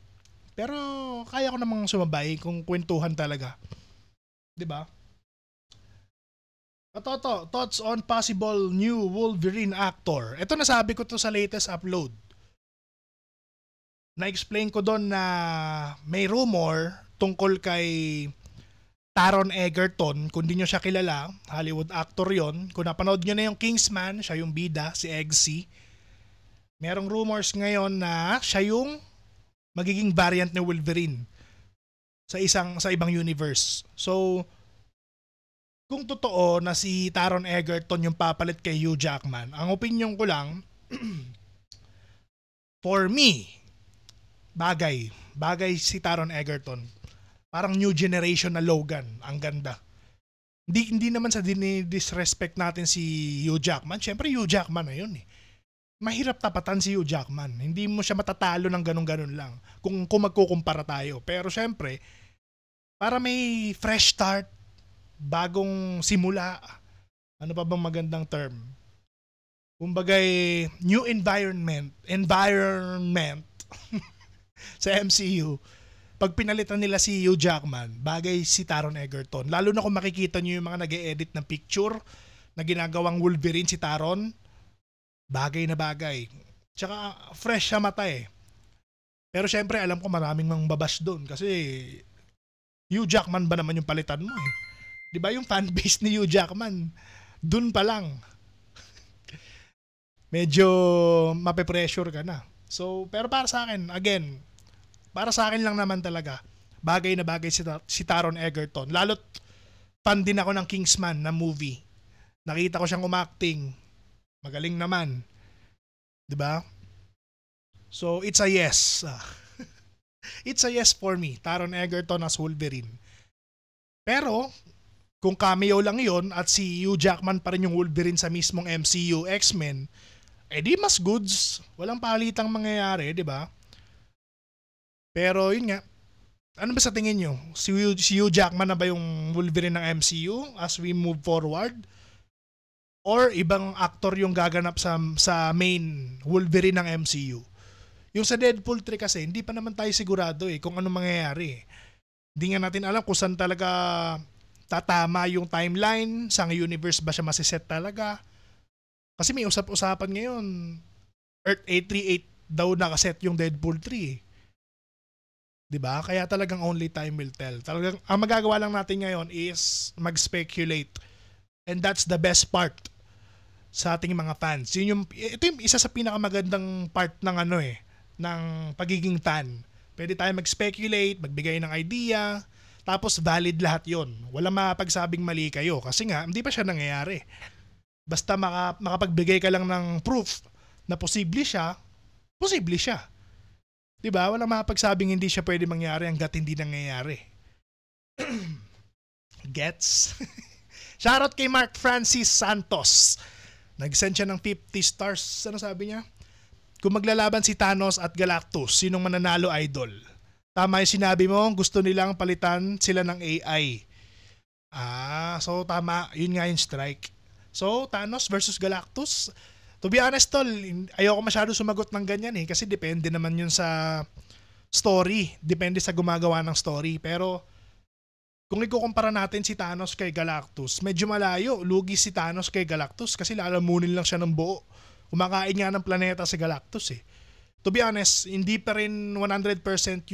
Speaker 1: Pero, kaya ko namang sumabay kung kwentuhan talaga. 'Di ba? Toto, thoughts on possible new Wolverine actor. Ito nasabi ko to sa latest upload. Na-explain ko doon na may rumor tungkol kay Taron Egerton. Kung di nyo siya kilala, Hollywood actor yon. Kung napanood nyo na yung Kingsman, siya yung bida, si Eggsy. Merong rumors ngayon na siya yung magiging variant ni Wolverine sa ibang universe. So, kung totoo na si Taron Egerton yung papalit kay Hugh Jackman, ang opinion ko lang, for me, bagay si Taron Egerton. Parang new generation na Logan. Ang ganda. Hindi naman sa disrespect natin si Hugh Jackman. Siyempre, Hugh Jackman na yun Mahirap tapatan si Hugh Jackman. Hindi mo siya matatalo ng ganun-ganun lang. Kung magkukumpara tayo. Pero siyempre, para may fresh start, bagong simula, Ano pa bang magandang term? Kumbagay, new environment sa MCU. Pag pinalitan nila si Hugh Jackman, bagay si Taron Egerton. Lalo na kung makikita nyo yung mga nag-e-edit ng picture na ginagawang Wolverine si Taron, bagay na bagay. Tsaka fresh sa mata eh. Pero syempre alam ko maraming mang babash doon kasi Hugh Jackman ba naman yung palitan mo eh. 'Di ba yung fanbase ni Hugh Jackman? Doon pa lang. Medyo mape-pressure ka na. So, pero para sa akin, again, para sa akin lang naman talaga, bagay na bagay si Taron Egerton. Lalo't fan din ako ng Kingsman na movie. Nakita ko siyang umacting. Magaling naman. 'Di ba? So, it's a yes. It's a yes for me. Taron Egerton as Wolverine. Pero, kung cameo lang yon at si Hugh Jackman pa rin yung Wolverine sa mismong MCU X-Men, di mas goods. Walang palitang mangyayari, di ba? Pero yun nga, ano ba sa tingin nyo? Si Hugh Jackman na ba yung Wolverine ng MCU as we move forward? Or ibang actor yung gaganap sa main Wolverine ng MCU? Yung sa Deadpool 3 kasi, hindi pa naman tayo sigurado kung ano mangyayari. Hindi nga natin alam kung saan talaga tatama yung timeline, sa universe ba siya masiset talaga. Kasi may usap-usapan ngayon, Earth 838 daw nakaset yung Deadpool 3. Diba? Kaya talagang only time will tell. Talagang, ang magagawa lang natin ngayon is mag-speculate. And that's the best part sa ating mga fans. Ito yung isa sa pinakamagandang part ng ng pagiging fan. Pwede tayo mag-speculate, magbigay ng idea, tapos valid lahat yon. Walang mapagsabing mali kayo kasi nga, hindi pa siya nangyayari. Basta makapagbigay ka lang ng proof na posible siya. Diba? Walang mapagsabing hindi siya pwede mangyari hanggat hindi nangyayari. Gets? Shoutout kay Mark Francis Santos. Nag-send siya ng 50 stars. Ano sabi niya? Kung maglalaban si Thanos at Galactus, sinong mananalo, idol? Tama yung sinabi mo, gusto nilang palitan sila ng AI. So tama, yun nga yung strike. So, Thanos versus Galactus. To be honest, tol, ayoko masyado sumagot ng ganyan kasi depende naman yun sa story. Depende sa gumagawa ng story. Pero, kung ikukumpara natin si Thanos kay Galactus, medyo malayo. Lugi si Thanos kay Galactus kasi lalamunin lang siya ng buo. Kumakain nga ng planeta si Galactus To be honest, hindi pa rin 100%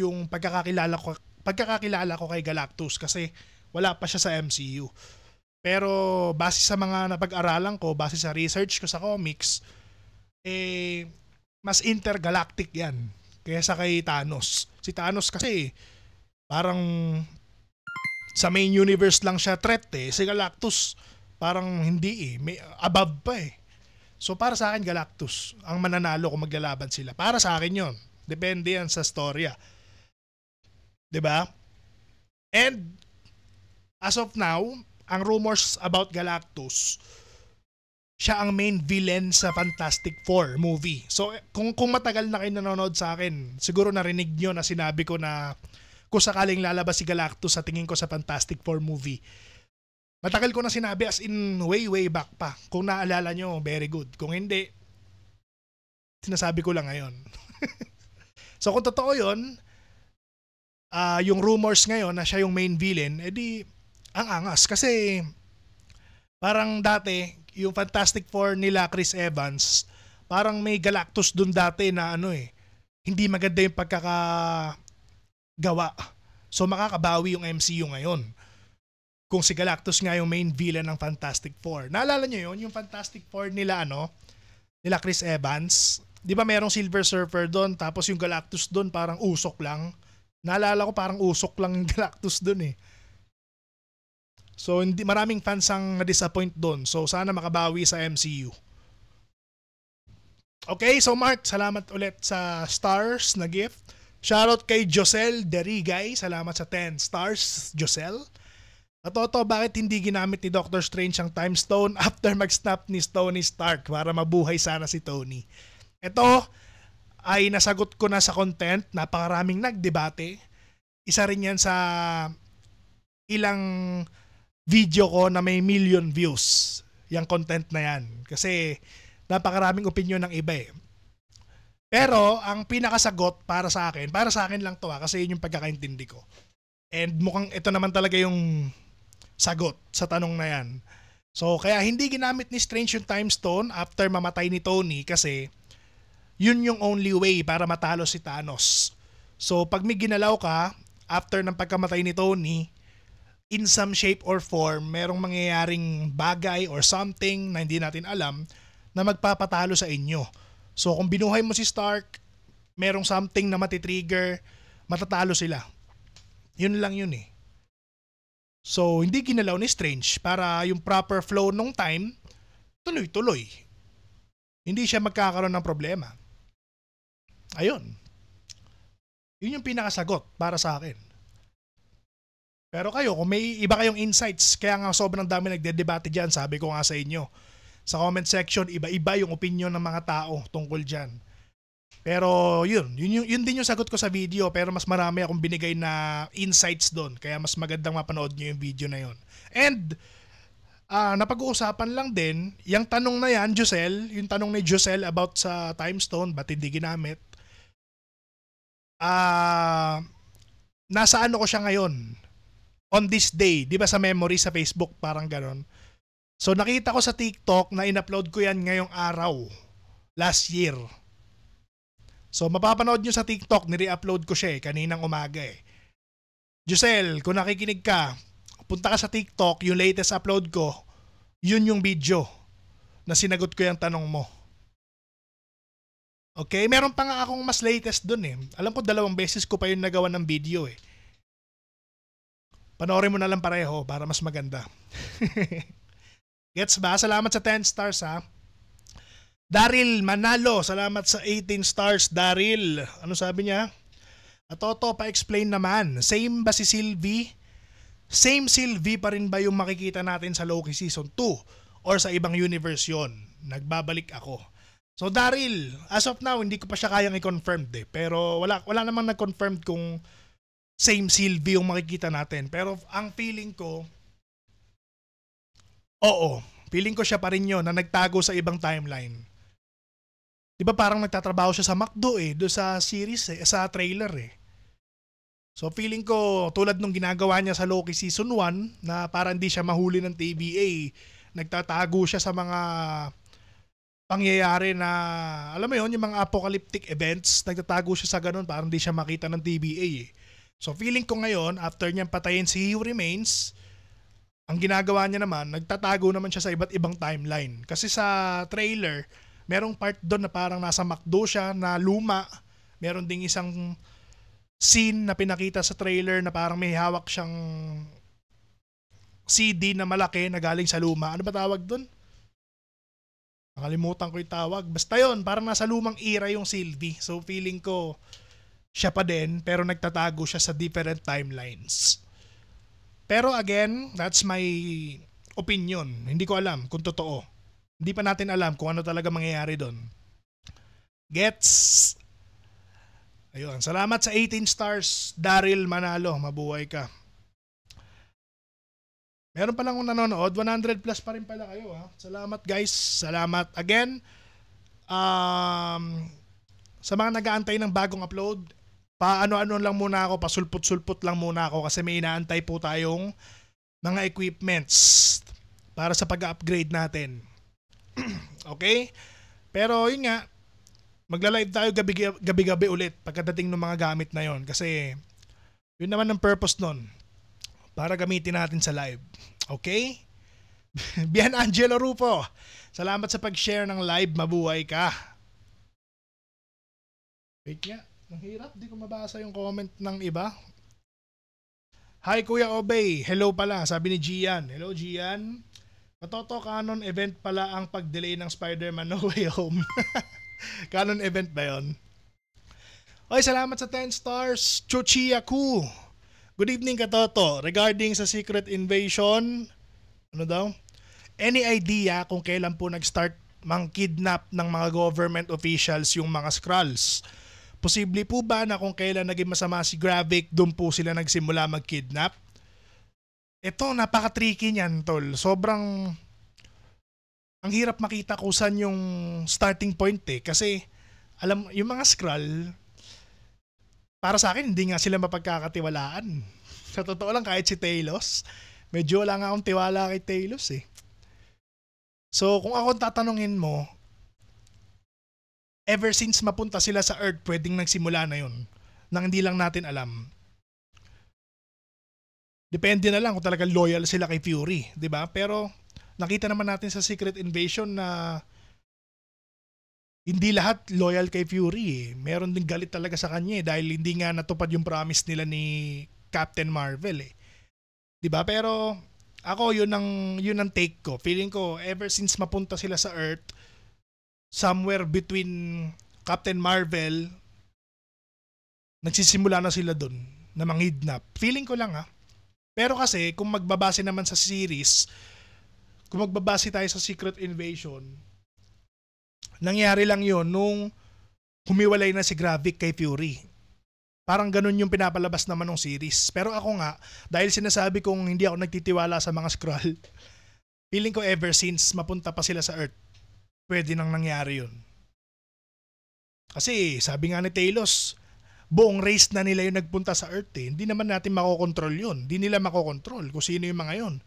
Speaker 1: yung pagkakakilala ko kay Galactus kasi wala pa siya sa MCU. Pero base sa mga napag-aralan ko, base sa research ko sa comics, mas intergalactic yan kaysa kay Thanos. Si Thanos kasi parang sa main universe lang siya threat Si Galactus parang hindi may above pa So para sa akin Galactus ang mananalo kung maglalaban sila. Para sa akin yon. Depende yan sa storya. 'Di ba? And as of now, ang rumors about Galactus, siya ang main villain sa Fantastic Four movie. So kung matagal na kayo nanonood sa akin, siguro narinig nyo na sinabi ko na kung sakaling lalabas si Galactus sa tingin ko sa Fantastic Four movie. Matagal ko na sinabi as in way back pa. Kung naalala nyo, very good. Kung hindi, sinasabi ko lang ngayon. So kung totoo yun, yung rumors ngayon na siya yung main villain, edi ang angas. Kasi parang dati, yung Fantastic Four nila Chris Evans, parang may Galactus dun dati na hindi maganda yung pagkakagawa. So makakabawi yung MCU ngayon. Kung si Galactus nga yung main villain ng Fantastic Four. Naalala nyo yun? Yung Fantastic Four nila nila Chris Evans. Di ba merong Silver Surfer doon, tapos yung Galactus doon parang usok lang. Naalala ko parang usok lang yung Galactus doon So hindi maraming fans ang na-disappoint doon. So sana makabawi sa MCU. Okay, so Mark, salamat ulit sa stars na gift. Shoutout kay Josel Derigay. Salamat sa 10 stars, Josel. At Toto, bakit hindi ginamit ni Doctor Strange ang Time Stone after mag-snap ni Tony Stark para mabuhay sana si Tony? Ito ay nasagot ko na sa content. Napakaraming nagdebate. Isa rin yan sa ilang video ko na may million views. yung content na yan. Kasi napakaraming opinion ng iba eh. Pero ang pinakasagot para sa akin lang to kasi yun yung pagkakaintindi ko. And mukhang ito naman talaga yung sagot sa tanong na yan. So kaya hindi ginamit ni Strange yung Time Stone after mamatay ni Tony kasi yun yung only way para matalo si Thanos. So pag may ginalaw ka after ng pagkamatay ni Tony, in some shape or form, merong mangyayaring bagay or something na hindi natin alam na magpapatalo sa inyo. So kung binuhay mo si Stark, merong something na matitrigger, matatalo sila. Yun lang yun eh. So hindi ginalaw ni Strange para yung proper flow nung time, tuloy-tuloy. Hindi siya magkakaroon ng problema. Ayun. Yun yung pinakasagot para sa akin. Pero kayo, kung may iba kayong insights, kaya nga sobrang dami nagdedebate dyan, sabi ko nga sa inyo. Sa comment section, iba-iba yung opinion ng mga tao tungkol dyan. Pero yun din yung sagot ko sa video, pero mas marami akong binigay na insights doon. Kaya mas magandang mapanood nyo yung video na yun. And, napag-uusapan lang din, yung tanong na yan, yung tanong ni Josel about sa Time Stone, ba't hindi ginamit? Nasa ano ko siya ngayon? On this day, di ba sa memory sa Facebook, parang ganon. So nakita ko sa TikTok na in-upload ko yan ngayong araw, last year. So mapapanood nyo sa TikTok, nire-upload ko siya kaninang umaga eh. Giselle, kung nakikinig ka, punta ka sa TikTok, yung latest upload ko, yun yung video na sinagot ko yung tanong mo. Okay, meron pa nga akong mas latest dun eh. Alam ko 2 beses ko pa yung nagawa ng video eh. Panoorin mo na lang pareho para mas maganda. Gets ba? Salamat sa 10 stars ha. Daryl Manalo, salamat sa 18 stars Daryl. Ano sabi niya? Toto, pa-explain naman. Same ba si Sylvie? Same Sylvie pa rin ba yung makikita natin sa Loki Season 2? Or sa ibang universe yon? Nagbabalik ako. So Daryl, as of now, hindi ko pa siya kayang i-confirm Pero wala namang nag-confirm kung same Sylvie yung makikita natin. Pero ang feeling ko, feeling ko siya pa rin yun na nagtago sa ibang timeline. Di ba parang nagtatrabaho siya sa McDo doon sa series sa trailer So feeling ko tulad nung ginagawa niya sa Loki Season 1 na parang hindi siya mahuli ng TVA, nagtatago siya sa mga pangyayari na, alam mo yun, yung mga apocalyptic events, nagtatago siya sa ganun, parang hindi siya makita ng TVA So feeling ko ngayon, after niyang patayin si He Who Remains, ang ginagawa niya naman, nagtatago naman siya sa iba't ibang timeline. Kasi sa trailer, merong part doon na parang nasa McDo siya na luma. Meron ding isang scene na pinakita sa trailer na parang may hawak siyang CD na malaki na galing sa luma. Ano ba tawag doon? Nakalimutan ko yung tawag. Basta yun, parang nasa lumang era yung Sylvie. So feeling ko, siya pa din, pero nagtatago siya sa different timelines. Pero again, that's my opinion. Hindi ko alam kung totoo. Hindi pa natin alam kung ano talaga mangyayari doon. Gets? Ayun. Salamat sa 18 stars, Daryl Manalo. Mabuhay ka. Meron pa lang kung nanonood. 100 plus pa rin pala kayo. Salamat guys. Salamat. Again, sa mga nag-aantay ng bagong upload, paano-ano lang muna ako, pasulput-sulput lang muna ako kasi may inaantay po tayong mga equipments para sa pag-upgrade natin. Okay? Pero yun nga, magla-live tayo gabi-gabi ulit pagkadating ng mga gamit na yon kasi yun naman ang purpose nun para gamitin natin sa live. Okay? Bian Angelo Rufo, salamat sa pag-share ng live. Mabuhay ka. Wait nga. Ang hirap, di ko mabasa yung comment ng iba. Hi Kuya Obey, hello pala, sabi ni Gian. Hello Gian. Katoto, canon event pala ang pag-delay ng Spider-Man No Way Home. Canon event ba yun? Oy, salamat sa 10 stars, Chochiyaku. Good evening Katoto. Regarding sa Secret Invasion, ano daw? Any idea kung kailan po nag-start mang-kidnap ng mga government officials yung mga Skrulls? Posible po ba na kung kailan naging masama si Gravik, doon po sila nagsimula mag-kidnap? Ito, napaka-tricky niyan, tol. Sobrang ang hirap makita kung saan yung starting point eh. Kasi, alam, yung mga Skrull, para sa akin, hindi nga sila mapagkakatiwalaan. Sa totoo lang, kahit si Talos, medyo wala nga akong tiwala kay Talos eh. So, kung ako tatanungin mo, ever since mapunta sila sa Earth, pwedeng nagsimula na yun. Nang hindi lang natin alam. Depende na lang kung talagang loyal sila kay Fury, 'di ba? Pero nakita naman natin sa Secret Invasion na hindi lahat loyal kay Fury eh. Meron din galit talaga sa kanya eh, dahil hindi nga natupad yung promise nila ni Captain Marvel eh. 'Di ba? Pero ako yun ang take ko. Feeling ko ever since mapunta sila sa Earth, somewhere between Captain Marvel, nagsisimula na sila doon na manghidnap. Feeling ko lang ha. Pero kasi, kung magbabase naman sa series, kung magbabase tayo sa Secret Invasion, nangyari lang yon nung humiwalay na si Gravik kay Fury. Parang ganun yung pinapalabas naman ng series. Pero ako nga, dahil sinasabi kong hindi ako nagtitiwala sa mga Skrull, feeling ko ever since mapunta pa sila sa Earth, pwede nang nangyari yun. Kasi sabi nga ni Talos, buong race na nila yung nagpunta sa Earth eh. Hindi naman natin makokontrol yun. Hindi nila makokontrol kung sino yung mga yun.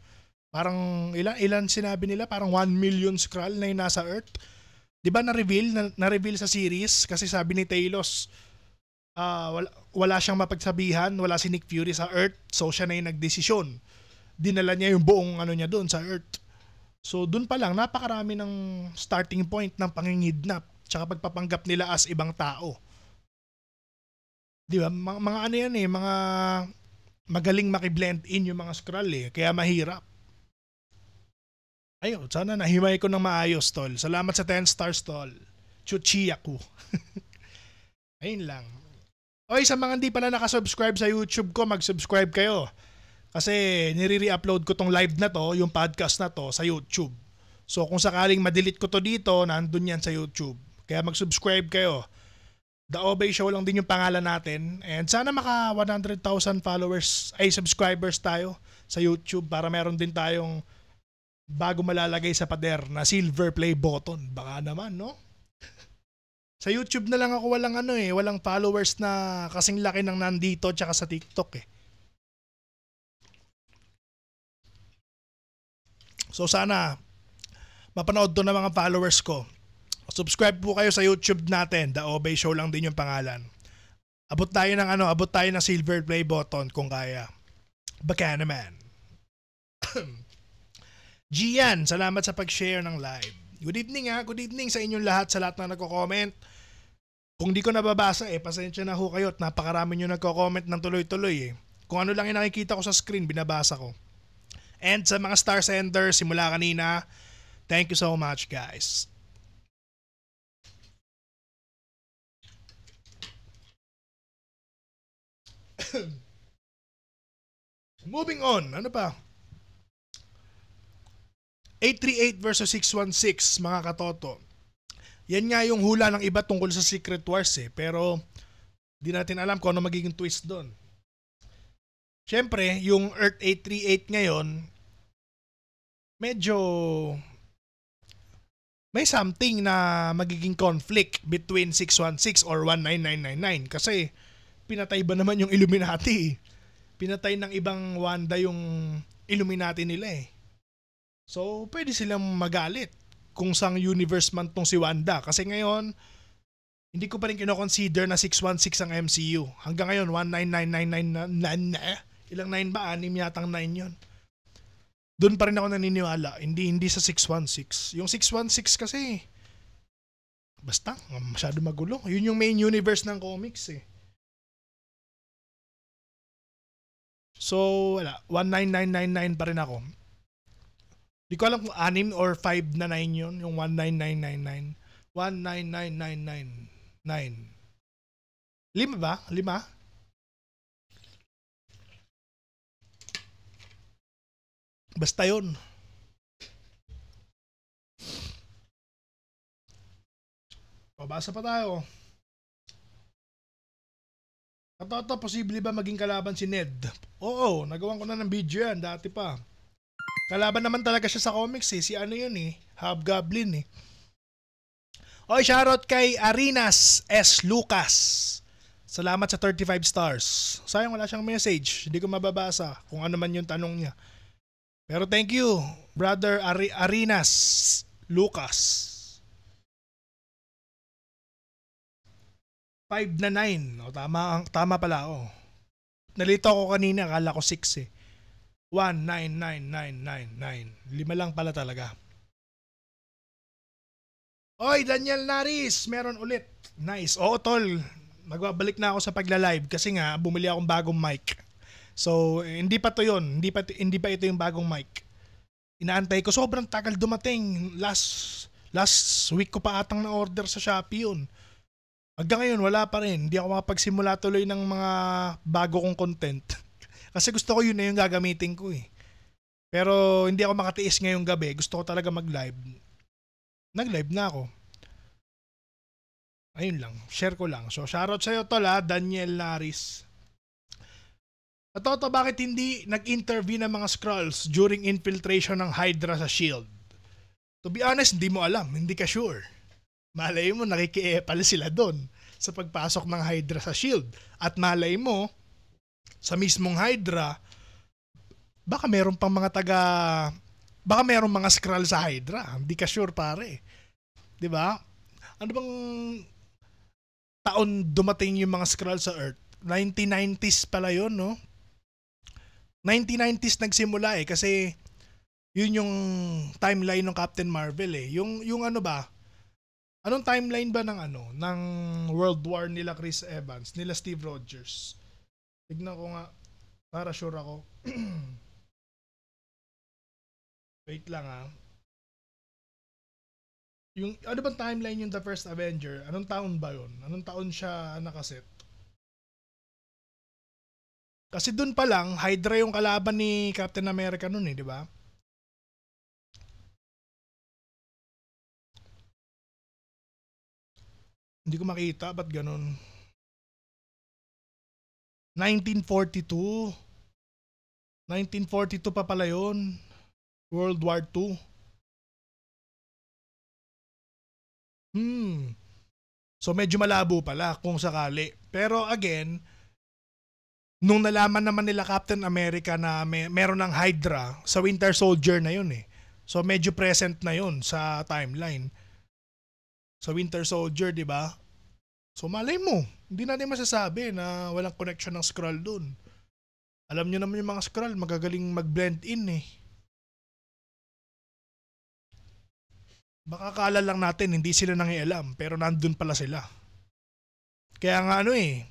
Speaker 1: Parang ilan sinabi nila? Parang 1 million Skrull na yung nasa Earth. Di ba na-reveal sa series? Kasi sabi ni Talos, wala siyang mapagsabihan, wala si Nick Fury sa Earth, so siya na yung nagdesisyon. Dinala niya yung buong ano niya doon sa Earth. So doon pa lang, napakarami ng starting point ng pangingidnap tsaka pagpapanggap nila as ibang tao. Di ba? Mga ano yan eh, mga magaling makiblend in yung mga Skrull eh, kaya mahirap. Ayun, sana nahimay ko ng maayos, tol. Salamat sa 10 stars, tol. Chuchiyaku. Ayun lang. Oy, sa mga hindi pala nakasubscribe sa YouTube ko, mag-subscribe kayo. Kasi nire-upload ko tong live na to, yung podcast na to, sa YouTube. So kung sakaling ma-delete ko to dito, nandun yan sa YouTube. Kaya mag-subscribe kayo. The Obey Show lang din yung pangalan natin. And sana maka 100,000 followers, ay subscribers tayo sa YouTube para meron din tayong bago malalagay sa pader na silver play button. Baka naman, no? Sa YouTube na lang ako walang followers na kasing laki ng nandito tsaka sa TikTok eh. So sana mapanood to ng mga followers ko. Subscribe po kayo sa YouTube natin. The Obey Show lang din yung pangalan. Abot tayo ng silver play button kung kaya. Baka naman. Gian, salamat sa pag-share ng live. Good evening ha. Good evening sa inyong lahat, sa lahat na nagko-comment. Kung di ko nababasa pasensya na ho kayo at napakarami nyo nagko-comment ng tuloy-tuloy eh. Kung ano lang yung nakikita ko sa screen, binabasa ko. And sa mga star senders simula kanina, thank you so much guys. Moving on, ano pa? 838 versus 616 mga katoto. Yan nga yung hula ng iba tungkol sa Secret Wars eh. Pero di natin alam kung ano magiging twist doon. Siyempre, yung Earth 838 ngayon, medyo may something na magiging conflict between 616 or 19999 kasi pinatay ba naman yung Illuminati? Pinatay ng ibang Wanda yung Illuminati nila eh. So, pwede silang magalit kung sang universe man tong si Wanda. Kasi ngayon, hindi ko pa rin kinoconsider na 616 ang MCU. Hanggang ngayon, 19999 na. Ilang 9 ba? 6 yatang 9 yun. Doon pa rin ako naniniwala. Hindi sa 616. Yung 616 kasi, basta, masyado magulo. Yun yung main universe ng comics eh. So, wala. 19999 pa rin ako. Di ko alam kung 6 or 5 na 9 yun. Yung 19999. 19999. 5 ba? 5? Basta yun. Pabasa pa tayo. Katoto, posible ba maging kalaban si Ned? Oo, nagawan ko na ng video yan. Dati pa. Kalaban naman talaga siya sa comics eh. Si ano yun eh, Hobgoblin eh. Oy, shoutout kay Arinas S. Lucas. Salamat sa 35 stars. Sayang wala siyang message. Hindi ko mababasa kung ano man yung tanong niya. Pero thank you, brother Arinas Lucas. 5 na 9. O, tama pala ako. Nalito ako kanina, akala ko 6 eh. 1, 9, 9, 9, 9, 9. 5 lang pala talaga. Oy, Daniel Naris, meron ulit. Nice. Oo, tol. Magbabalik na ako sa pagla-live kasi nga bumili akong bagong mic. So, hindi pa to 'yon. Hindi pa ito yung bagong mic. Inaantay ko, sobrang tagal dumating. Last week ko pa atang na-order sa Shopee 'yun. Hanggang ngayon wala pa rin. Hindi ako makapagsimula tuloy ng mga bago kong content. Kasi gusto ko yun na yung gagamitin ko eh. Pero hindi ako makatiis ngayong gabi. Gusto ko talaga mag-live. Nag-live na ako. Ayun lang. Share ko lang. So, shoutout sa'yo tol ha, Daniel Naris. At Toto, bakit hindi nag-intervene ng mga Skrulls during infiltration ng Hydra sa SHIELD? To be honest, hindi mo alam. Hindi ka sure. Malay mo, nakikiepal sila doon sa pagpasok ng Hydra sa SHIELD. At malay mo, sa mismong Hydra, baka meron pang baka meron mga Skrull sa Hydra. Hindi ka sure pare. 'Di ba? Ano bang taon dumating yung mga Skrull sa Earth? 1990s pala yun, no? 1990s nagsimula eh kasi yun yung timeline ng Captain Marvel eh. Yung ano ba? Anong timeline ba ng World War nila Chris Evans, nila Steve Rogers? Tignan ko nga para sure ako. Wait lang ah. Yung ano bang timeline yung The First Avenger? Anong taon ba 'yon? Anong taon siya nakaset? Kasi dun pa lang Hydra yung kalaban ni Captain America noon eh, di ba? Hindi ko makita, ba't ganun? 1942. 1942 pa pala yun. World War II. So medyo malabo pala kung sakali. Pero again, nung nalaman naman nila Captain America na meron ng Hydra, sa Winter Soldier na yun eh. So medyo present na yun sa timeline. Sa Winter Soldier, di ba? So malay mo, hindi natin masasabi na walang connection ng Skrull dun. Alam nyo naman yung mga Skrull, magagaling mag-blend in eh. Baka akala lang natin hindi sila nangialam, pero nandun pala sila. Kaya nga ano eh,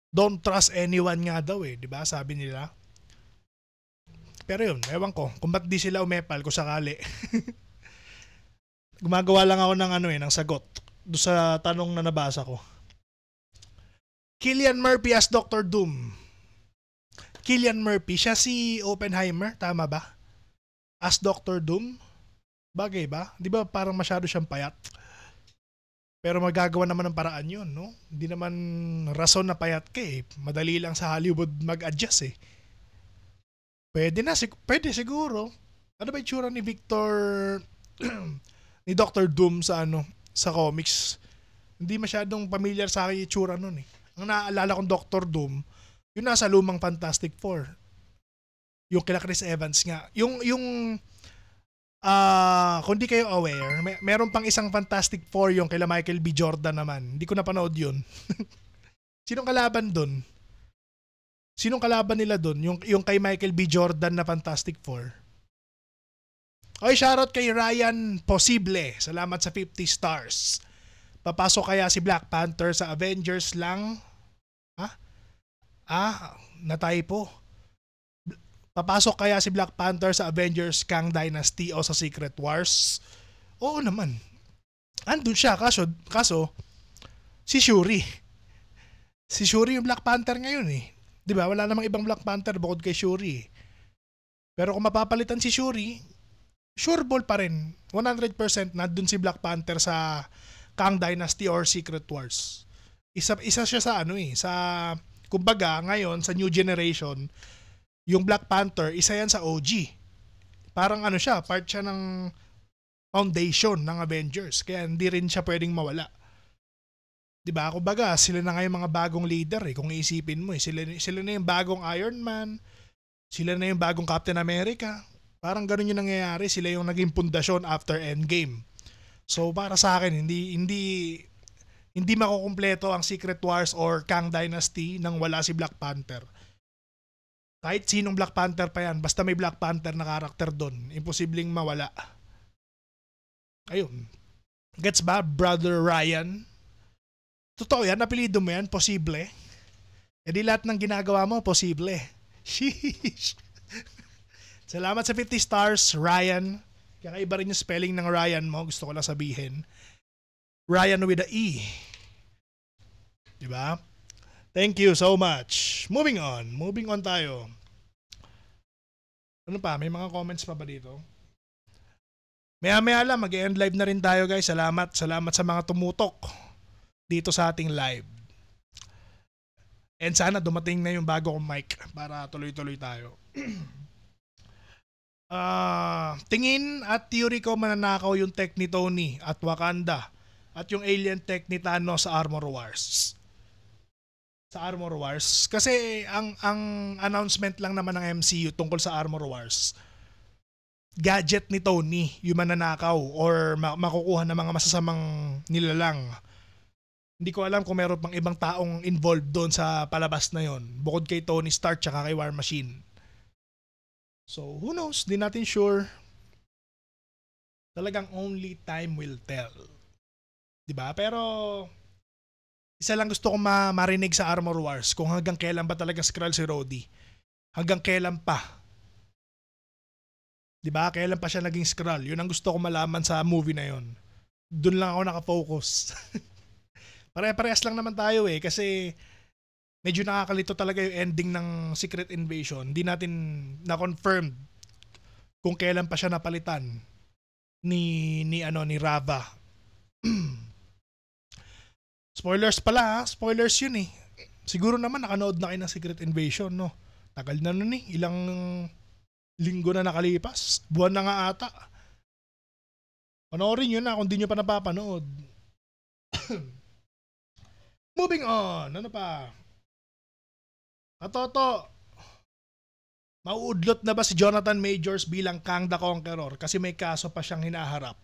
Speaker 1: don't trust anyone nga daw eh, di ba? Sabi nila. Pero yun, ewan ko, kung ba't di sila umepal kung sakali. Gumagawa lang ako ng sagot do sa tanong na nabasa ko. Cillian Murphy as Dr. Doom. Cillian Murphy, siya si Oppenheimer, tama ba? As Dr. Doom? Bagay ba? Di ba parang masyado siyang payat? Pero magagawa naman ng paraan yun, no? Hindi naman rason na payat ka eh. Madali lang sa Hollywood mag-adjust eh. Pwede siguro. Ano ba itsura ni Victor ni Dr. Doom sa comics? Hindi masyadong familiar sa akin yung itsura nun eh. Ang naaalala kong Dr. Doom, yung nasa lumang Fantastic Four. Yung kila Chris Evans nga. Kung di kayo aware, meron pang isang Fantastic Four yung kila Michael B. Jordan naman. Hindi ko napanood yun. Sinong kalaban dun? Sinong kalaban nila dun? Yung kay Michael B. Jordan na Fantastic Four. Okay, shoutout kay Ryan Posible. Salamat sa 50 stars. Papasok kaya si Black Panther sa Avengers lang? Na-typo. Papasok kaya si Black Panther sa Avengers Kang Dynasty o sa Secret Wars? Oo naman. Andun siya, kaso si Shuri. Si Shuri yung Black Panther ngayon eh. 'Di ba? Wala namang ibang Black Panther bukod kay Shuri. Pero kung mapapalitan si Shuri, sure ball pa rin. 100% nandun si Black Panther sa Kang Dynasty or Secret Wars. Isa siya sa sa kumbaga ngayon sa new generation, yung Black Panther, isa yan sa OG. Parang ano siya, part siya ng foundation ng Avengers. Kaya hindi rin siya pwedeng mawala. 'Di ba? Kumbaga, sila na nga yung mga bagong leader eh. Kung iisipin mo eh, sila na yung bagong Iron Man, sila na yung bagong Captain America. Parang ganun yung nangyayari, sila yung naging pundasyon after Endgame. So para sa akin, hindi makukumpleto ang Secret Wars or Kang Dynasty nang wala si Black Panther. Kahit sinong Black Panther pa yan, basta may Black Panther na karakter doon, imposibleng mawala. Ayun. Gets ba, Brother Ryan? Totoo yan, apelido mo yan, posible. E di lahat ng ginagawa mo, posible. Sheesh. Salamat sa 50 stars, Ryan. Kakaiba rin yung spelling ng Ryan mo, gusto ko lang sabihin. Ryan with a E. Diba? Thank you so much. Moving on tayo. Ano pa, may mga comments pa ba dito? Maya-maya lang, mag-end live na rin tayo guys. Salamat sa mga tumutok dito sa ating live. And sana dumating na yung bago kong mic para tuloy-tuloy tayo. Tingin at theory ko mananakaw yung tech ni Tony at Wakanda at yung alien tech ni Thanos sa Armor Wars. Kasi ang announcement lang naman ng MCU tungkol sa Armor Wars, gadget ni Tony yung mananakaw or makukuha ng mga masasamang nilalang. Hindi ko alam kung meron pang ibang taong involved doon sa palabas na yon bukod kay Tony Stark tsaka kay War Machine. So who knows, di natin sure. Talagang only time will tell, diba? Pero isa lang gusto kong marinig sa Armor Wars, kung hanggang kailan ba talaga Skrull si Rhodey. Hanggang kailan pa, diba? Kailan pa siya naging Skrull? Yun ang gusto kong malaman sa movie na yon. Doon lang ako nakafocus. Pare-parehas lang naman tayo eh, kasi medyo nakakalito talaga yung ending ng Secret Invasion. Hindi natin na-confirm kung kailan pa siya napalitan ni Rava. Spoilers pala ha? Spoilers yun eh. Siguro naman nakanood na kayo ng Secret Invasion, no? Tagal na nun eh. Ilang linggo na nakalipas. Buwan na nga ata. Panoorin yun na kung di nyo pa napapanood. Moving on. Ano pa? Katoto, mauudlot na ba si Jonathan Majors bilang Kang the Conqueror kasi may kaso pa siyang hinaharap?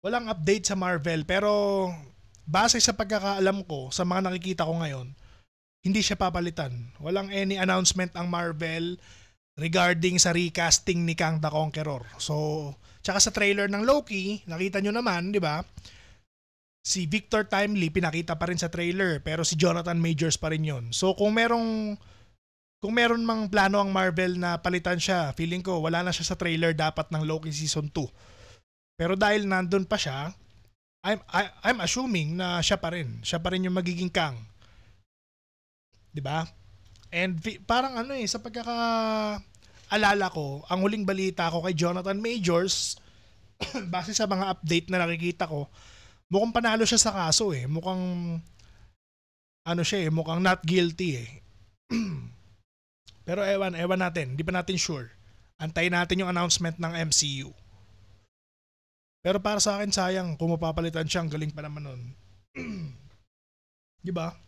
Speaker 1: Walang update sa Marvel pero base sa pagkakaalam ko sa mga nakikita ko ngayon, hindi siya papalitan. Walang any announcement ang Marvel regarding sa recasting ni Kang the Conqueror. So, tsaka sa trailer ng Loki, nakita nyo naman, di ba? Si Victor Timely pinakita pa rin sa trailer pero si Jonathan Majors pa rin yun. So kung meron mang plano ang Marvel na palitan siya, feeling ko wala na siya sa trailer dapat ng Loki Season 2. Pero dahil nandun pa siya, I'm assuming na siya pa rin. Siya pa rin yung magiging Kang. 'Di ba? And parang sa pagkakaalala ko, ang huling balita ko kay Jonathan Majors base sa mga update na nakikita ko, mukhang panalo siya sa kaso eh. Mukhang mukhang not guilty eh. Pero ewan natin. Hindi pa natin sure. Antayin natin yung announcement ng MCU. Pero para sa akin sayang kung mapapalitan siya, ang galing pa naman nun. Diba?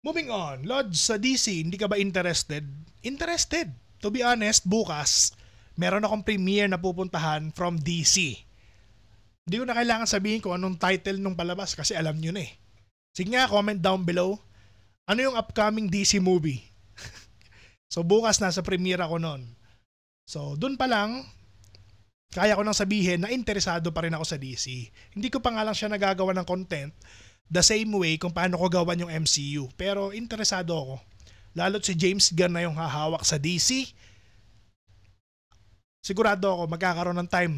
Speaker 1: Moving on. Lods, sa DC, hindi ka ba interested? Interested. To be honest, bukas, meron akong premiere na pupuntahan from DC. Hindi ko na kailangan sabihin kung anong title nung palabas kasi alam nyo na eh. Sige nga, comment down below. Ano yung upcoming DC movie? So bukas nasa premiere ako nun. So dun pa lang, kaya ko nang sabihin na interesado pa rin ako sa DC. Hindi ko pa nga lang siya nagagawa ng content the same way kung paano ko gawan yung MCU. Pero interesado ako. Lalo't si James Gunn na yung hahawak sa DC. Sigurado ako magkakaroon ng time.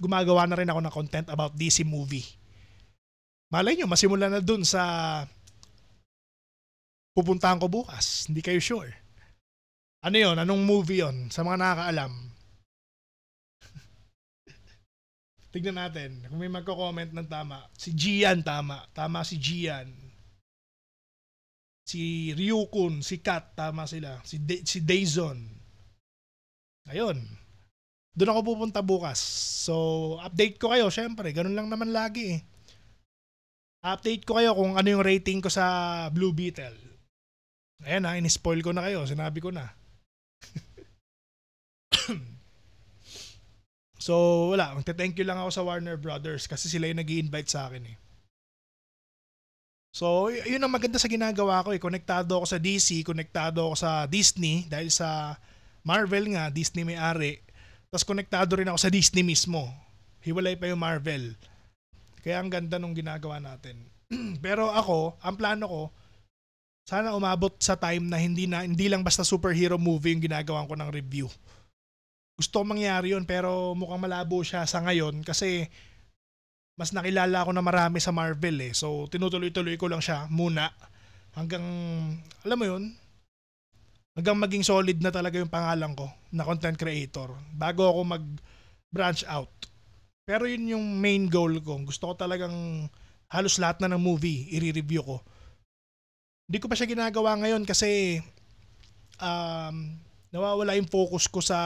Speaker 1: Gumagawa na rin ako ng content about DC movie. Malay nyo, masimula na dun sa pupuntahan ko bukas. Hindi kayo sure. Ano yon? Anong movie yon? Sa mga nakakaalam. Tignan natin. Kung may magko-comment ng tama. Si Gian tama. Tama si Gian. Si Ryukun, si Kat, tama sila. Si Dayzon. Ayun. Doon ako pupunta bukas. So, update ko kayo, syempre. Ganun lang naman lagi eh. Update ko kayo kung ano yung rating ko sa Blue Beetle. Ayan ha, in-spoil ko na kayo. Sinabi ko na. So, wala. Magte-thank you lang ako sa Warner Brothers kasi sila yung nag-i-invite sa akin eh. So, yun ang maganda sa ginagawa ko eh. Konektado ako sa DC, konektado ako sa Disney dahil sa Marvel nga, Disney may-ari. Tapos konektado rin ako sa Disney mismo. Hiwalay pa yung Marvel. Kaya ang ganda nung ginagawa natin. Pero ako, ang plano ko, sana umabot sa time na hindi lang basta superhero movie yung ginagawa ko ng review. Gusto ko mangyari yun pero mukhang malabo siya sa ngayon kasi mas nakilala ako na marami sa Marvel eh. So tinutuloy-tuloy ko lang siya muna hanggang, alam mo yun, hanggang maging solid na talaga yung pangalan ko na content creator bago ako mag-branch out. Pero yun yung main goal ko. Gusto ko talagang halos lahat na ng movie i-review ko. Hindi ko pa siya ginagawa ngayon kasi nawawala yung focus ko sa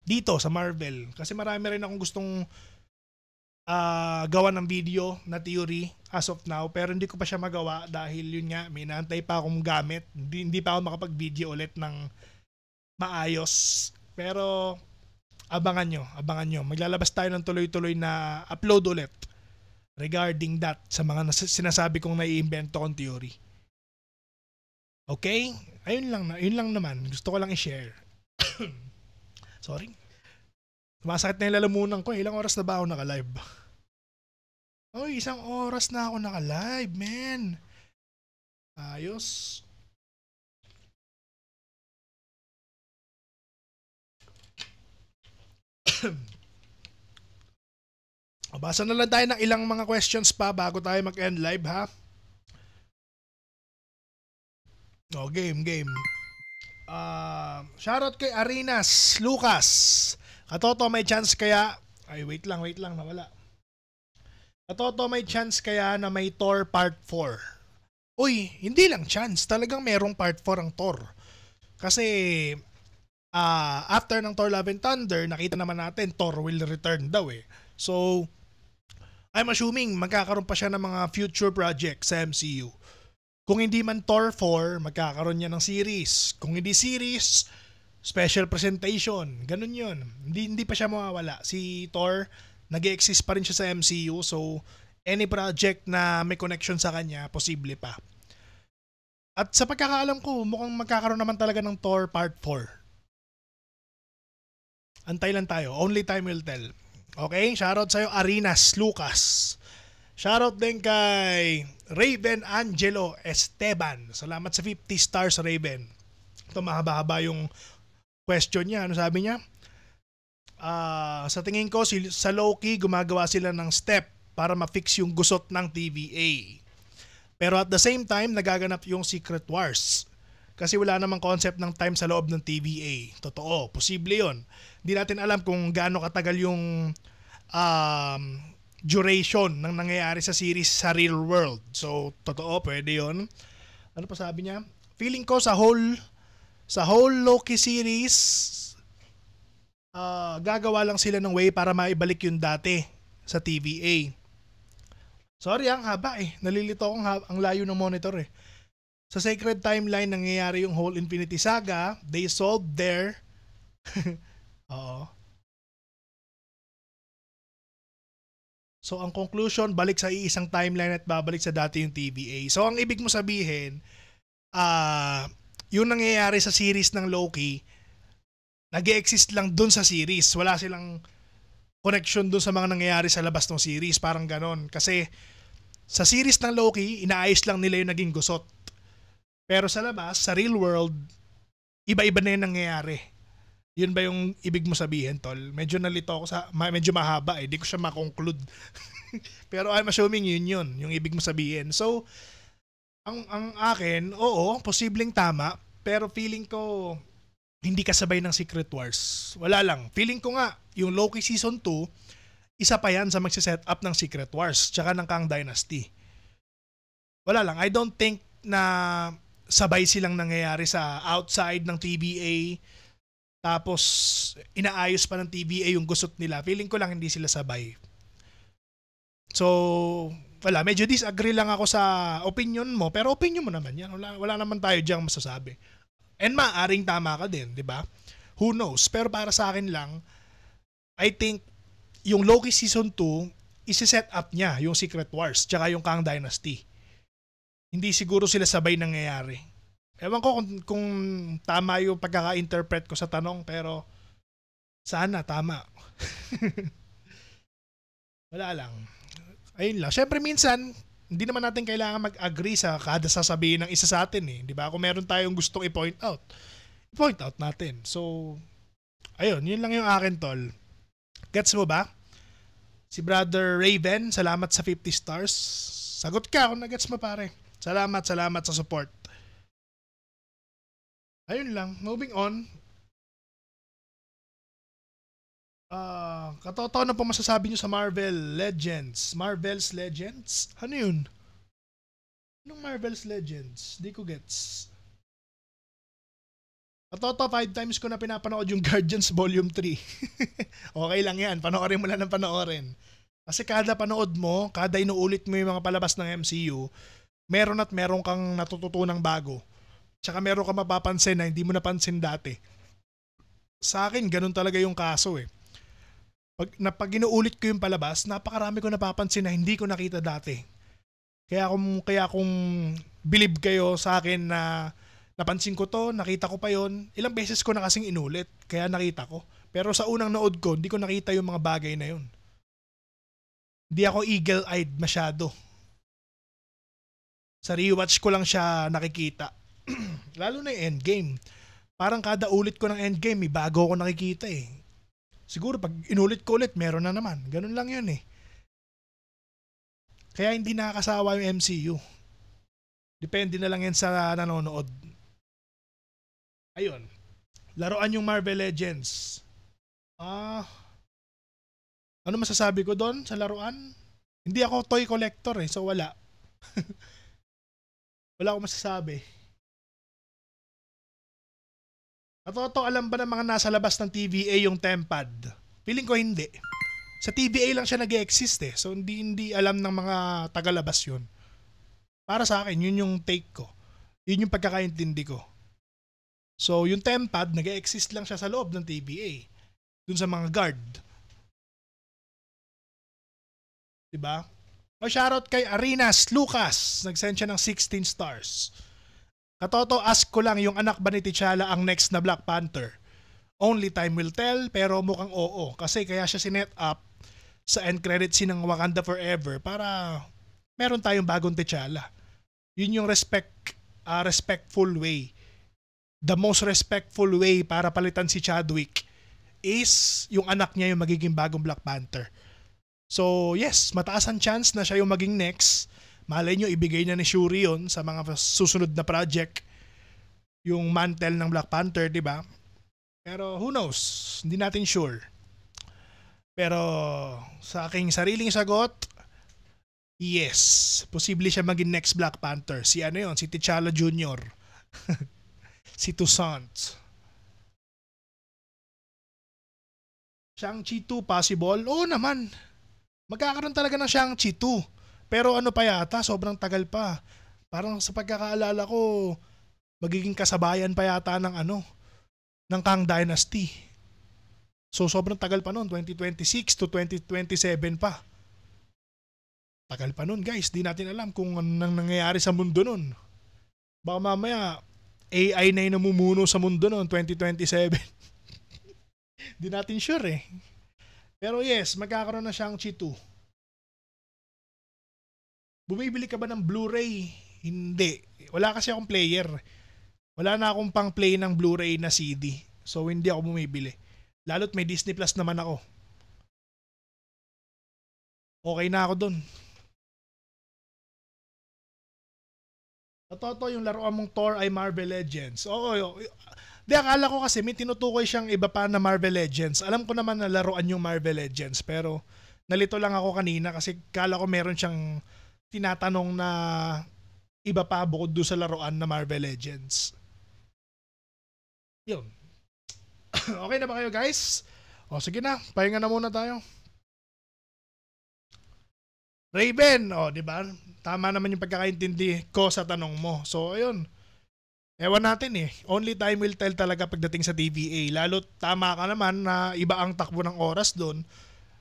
Speaker 1: dito sa Marvel. Kasi marami rin akong gustong gawa ng video na theory as of now pero hindi ko pa siya magawa dahil yun nga may naantay pa akong gamit. Hindi pa ako makapag-video ulit ng maayos. Pero abangan nyo. Maglalabas tayo ng tuloy-tuloy na upload ulit regarding that sa mga sinasabi kong naiimbento kong theory. Okay? Ayun lang naman. Gusto ko lang i-share. Sorry. Sumasakit na yung lalamunan ko. Ilang oras na ba ako naka-live? Oy, 1 oras na ako naka-live, man. Ayos. Basa na lang tayo ng ilang mga questions pa bago tayo mag-end live, ha? O, game. Shoutout kay Arenas Lucas. Katoto, may chance kaya... Ay, wait lang, nawala. Katoto, may chance kaya na may Thor Part 4? Uy, hindi lang chance. Talagang merong Part 4 ang Thor. Kasi... after ng Thor Love and Thunder, nakita naman natin Thor will return daw eh. So, I'm assuming magkakaroon pa siya ng mga future projects sa MCU. Kung hindi man Thor 4, magkakaroon niya ng series. Kung hindi series, special presentation. Ganun yun. Hindi pa siya mawawala. Si Thor, nag-exist pa rin siya sa MCU. So, any project na may connection sa kanya, posible pa. At sa pagkakaalam ko, mukhang magkakaroon naman talaga ng Thor Part 4. Antay lang tayo. Only time will tell. Okay? Shoutout sa'yo, Arenas Lucas. Shoutout din kay Raven Angelo Esteban. Salamat sa 50 stars, Raven. Ito mahaba-haba yung question niya. Ano sabi niya? Sa tingin ko, sa Loki, gumagawa sila ng step para ma-fix yung gusot ng TVA. Pero at the same time, nagaganap yung Secret Wars. Kasi wala namang concept ng time sa loob ng TVA. Totoo, posible yon. Hindi natin alam kung gaano katagal yung duration ng nangyayari sa series sa real world. So, totoo, pwede yon. Ano pa sabi niya? Feeling ko sa whole Loki series, gagawa lang sila ng way para maibalik yung dati sa TVA. Sorry, ang haba eh. Nalilito akong ang layo ng monitor eh. Sa Sacred Timeline, nangyayari yung whole Infinity Saga. They solved their... Oo. So, ang conclusion, balik sa iisang timeline at babalik sa dati yung TVA. So, ang ibig mo sabihin, yung nangyayari sa series ng Loki, nag-exist lang dun sa series. Wala silang connection dun sa mga nangyayari sa labas ng series. Parang ganon. Kasi, sa series ng Loki, inaayos lang nila yung naging gusot. Pero sa labas, sa real world, iba-iba na yung nangyayari. Yun ba yung ibig mo sabihin, tol? Medyo nalito ako medyo mahaba eh. Di ko siya makonclude. Pero I'm assuming yun, yung ibig mo sabihin. So, ang akin, oo, posibleng tama. Pero feeling ko, hindi kasabay ng Secret Wars. Wala lang. Feeling ko nga, yung Loki Season 2, isa pa yan sa magsiset up ng Secret Wars, tsaka ng Kang Dynasty. Wala lang. I don't think na sabay silang nangyayari sa outside ng TVA. Tapos, inaayos pa ng TVA yung gusot nila. Feeling ko lang hindi sila sabay. So, wala. Medyo disagree lang ako sa opinion mo. Pero opinion mo naman yan. Wala naman tayo diyang masasabi. And maaring tama ka din, di ba? Who knows? Pero para sa akin lang, I think, yung Loki Season 2, isi-set up niya yung Secret Wars, tsaka yung Kang Dynasty. Hindi siguro sila sabay nangyayari. Ewan ko kung tama yung pagkaka-interpret ko sa tanong, pero sana tama. Wala lang. Ayun lang. Siyempre minsan, hindi naman natin kailangan mag-agree sa kada sasabihin ng isa sa atin eh. Di ba? Kung meron tayong gustong i-point out, i-point out natin. So, ayun. Yun lang yung akin, tol. Gets mo ba? Si Brother Raven, salamat sa 50 stars. Sagot ka kung na-gets mo, pare. Salamat sa support. Ayun lang. Moving on. Katotoo na po masasabi nyo sa Marvel Legends. Marvel's Legends? Ano yun? Anong Marvel's Legends? Di ko gets. Katotoo, 5 times ko na pinapanood yung Guardians Volume 3. Okay lang yan. Panoorin mo lang ng panoorin. Kasi kada panood mo, kada inuulit mo yung mga palabas ng MCU, meron at meron kang natututunang bago. Tsaka meron kang mapapansin na hindi mo napansin dati. Sa akin, ganun talaga yung kaso eh. Pag inuulit ko yung palabas, napakarami ko napapansin na hindi ko nakita dati. Kaya kung believe kayo sa akin na napansin ko to, nakita ko pa yon, ilang beses ko na kasing inulit, kaya nakita ko. Pero sa unang nood ko, hindi ko nakita yung mga bagay na yun. Hindi ako eagle-eyed masyado. Sa rewatch ko lang siya nakikita. Lalo na yung Endgame. Parang kada ulit ko ng Endgame, may bago ako nakikita eh. Siguro pag inulit ko ulit, meron na naman. Ganun lang yun eh. Kaya hindi nakakasawa yung MCU. Depende na lang yan sa nanonood. Ayun. Laruan yung Marvel Legends. Ano masasabi ko doon sa laruan? Hindi ako toy collector eh, so wala. Wala akong masasabi. Totoo, alam ba ng mga nasa labas ng TVA yung Tempad? Feeling ko hindi. Sa TVA lang siya nag-exist eh. So hindi alam ng mga tagalabas yun. Para sa akin, yun yung take ko. Yun yung pagkakaintindi ko. So yung Tempad, nag-exist lang siya sa loob ng TVA. Dun sa mga guard. Diba? O shoutout kay Arinas Lucas. Nag-send siya ng 16 stars. Katoto, ask ko lang, yung anak ba ni T'Challa ang next na Black Panther? Only time will tell, pero mukhang oo. Kasi kaya siya sinet up sa end credit scene ng Wakanda Forever para meron tayong bagong T'Challa. Yun yung respectful way. The most respectful way para palitan si Chadwick is yung anak niya yung magiging bagong Black Panther. So yes, mataas ang chance na siya yung maging next. Malay nyo, ibigay na ni Shuri yun sa mga susunod na project. Yung mantle ng Black Panther, di ba? Pero who knows? Hindi natin sure. Pero sa aking sariling sagot, yes. Posible siya maging next Black Panther. Si ano yun? Si T'Challa Jr. Si Toussaint. Shang-Chi 2 possible? Oo naman. Magkakaroon talaga ng Shang-Chi 2. Pero ano pa yata, sobrang tagal pa. Parang sa pagkakaalala ko, magiging kasabayan pa yata ng ng Kang Dynasty. So sobrang tagal pa nun, 2026 to 2027 pa. Tagal pa nun guys, di natin alam kung anong nangyayari sa mundo nun. Baka mamaya, AI na yung namumuno sa mundo nun, 2027. Di natin sure eh. Pero yes, magkakaroon na Shang-Chi 2. Bumibili ka ba ng Blu-ray? Hindi. Wala kasi akong player. Wala na akong pang play ng Blu-ray na CD. So hindi ako bumibili. Lalo't may Disney Plus naman ako. Okay na ako dun. Totoo yung laruan mong Thor ay Marvel Legends. Oo. Di, akala ko kasi may tinutukoy siyang iba pa na Marvel Legends. Alam ko naman na laruan yung Marvel Legends. Pero nalito lang ako kanina kasi kala ko meron siyang tinatanong na iba pa bukod doon sa laruan na Marvel Legends. Yun. Okay na ba kayo guys? O sige na, pahinga na muna tayo. Raven, di ba? Tama naman yung pagkakaintindi ko sa tanong mo. So ayun. Ewan natin eh. Only time will tell talaga pagdating sa TVA. Lalo tama ka naman na iba ang takbo ng oras doon.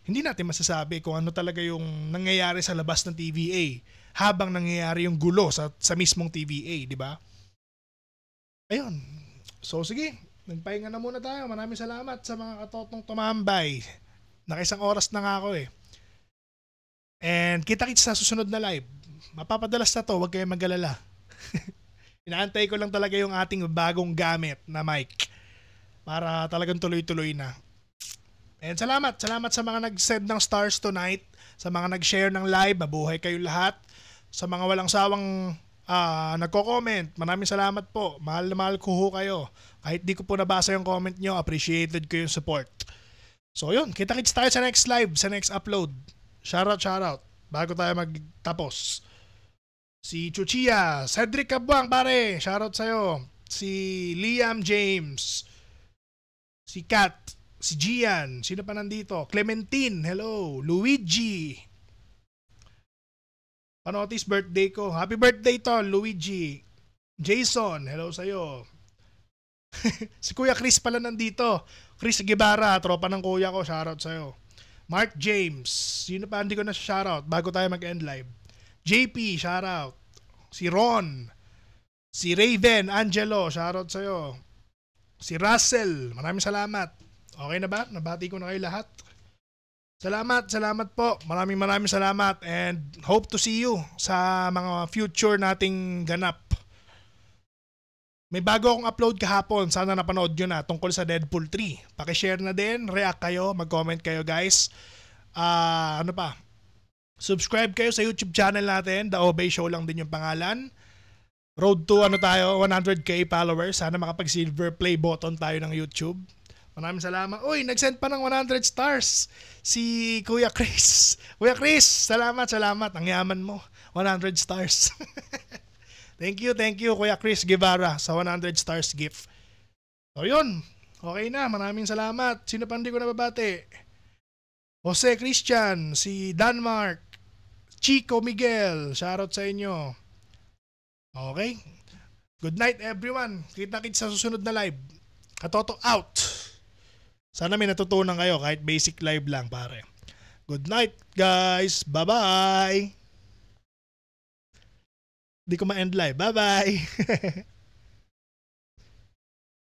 Speaker 1: Hindi natin masasabi kung ano talaga yung nangyayari sa labas ng TVA habang nangyayari yung gulo sa mismong TVA, di ba? Ayun. So sige, nagpahinga na muna tayo. Maraming salamat sa mga katotong tumambay. Nakaisang oras na nga ako eh. And kita-kits sa susunod na live. Mapapadalas na to, huwag kayong mag-alala. Inaantay ko lang talaga yung ating bagong gamit na mic para talagang tuloy-tuloy na. And salamat sa mga nag-send ng stars tonight, sa mga nag-share ng live, mabuhay kayo lahat. Sa mga walang sawang nagko-comment, maraming salamat po. Mahal na mahal ko ho kayo. Kahit di ko po nabasa yung comment nyo, appreciated ko yung support. So yun, kita-kits tayo sa next live, sa next upload. Shoutout. Bago tayo magtapos. Si Chuchia, Cedric Cabuang pare, shoutout sa'yo. Si Liam James, si Kat, si Gian, sino pa nandito? Clementine, hello. Luigi. Panotis birthday ko. Happy birthday to, Luigi. Jason, hello sa'yo. Si Kuya Chris pala nandito. Chris Guevara, tropa ng kuya ko, shoutout sa'yo. Mark James, sino pa hindi ko na shoutout bago tayo mag-end live. JP, shoutout. Si Ron. Si Raven, Angelo, shoutout sa'yo. Si Russell, maraming salamat. Okay na ba? Nabati ko na kayo lahat. Salamat po. Maraming salamat and hope to see you sa mga future nating ganap. May bago akong upload kahapon. Sana napanood nyo na tungkol sa Deadpool 3. Pakishare na din. React kayo. Mag-comment kayo guys. Ano pa? Subscribe kayo sa YouTube channel natin. The Obey Show lang din yung pangalan. Road to 100k followers. Sana makapag-silver play button tayo ng YouTube. Maraming salamat. Uy, nag-send pa ng 100 stars. Si Kuya Chris. Kuya Chris, salamat. Ang yaman mo. 100 stars. Thank you Kuya Chris Guevara sa 100 stars gift. So yun, okay na, maraming salamat. Sino pa hindi ko nababati? Jose Christian, si Denmark, Chico Miguel, shoutout sa inyo. Okay, good night everyone. Kita-kits sa susunod na live. Katoto out. Sana may natutunan kayo kahit basic live lang pare. Good night guys, bye-bye. Di ko ma-end live. Bye-bye!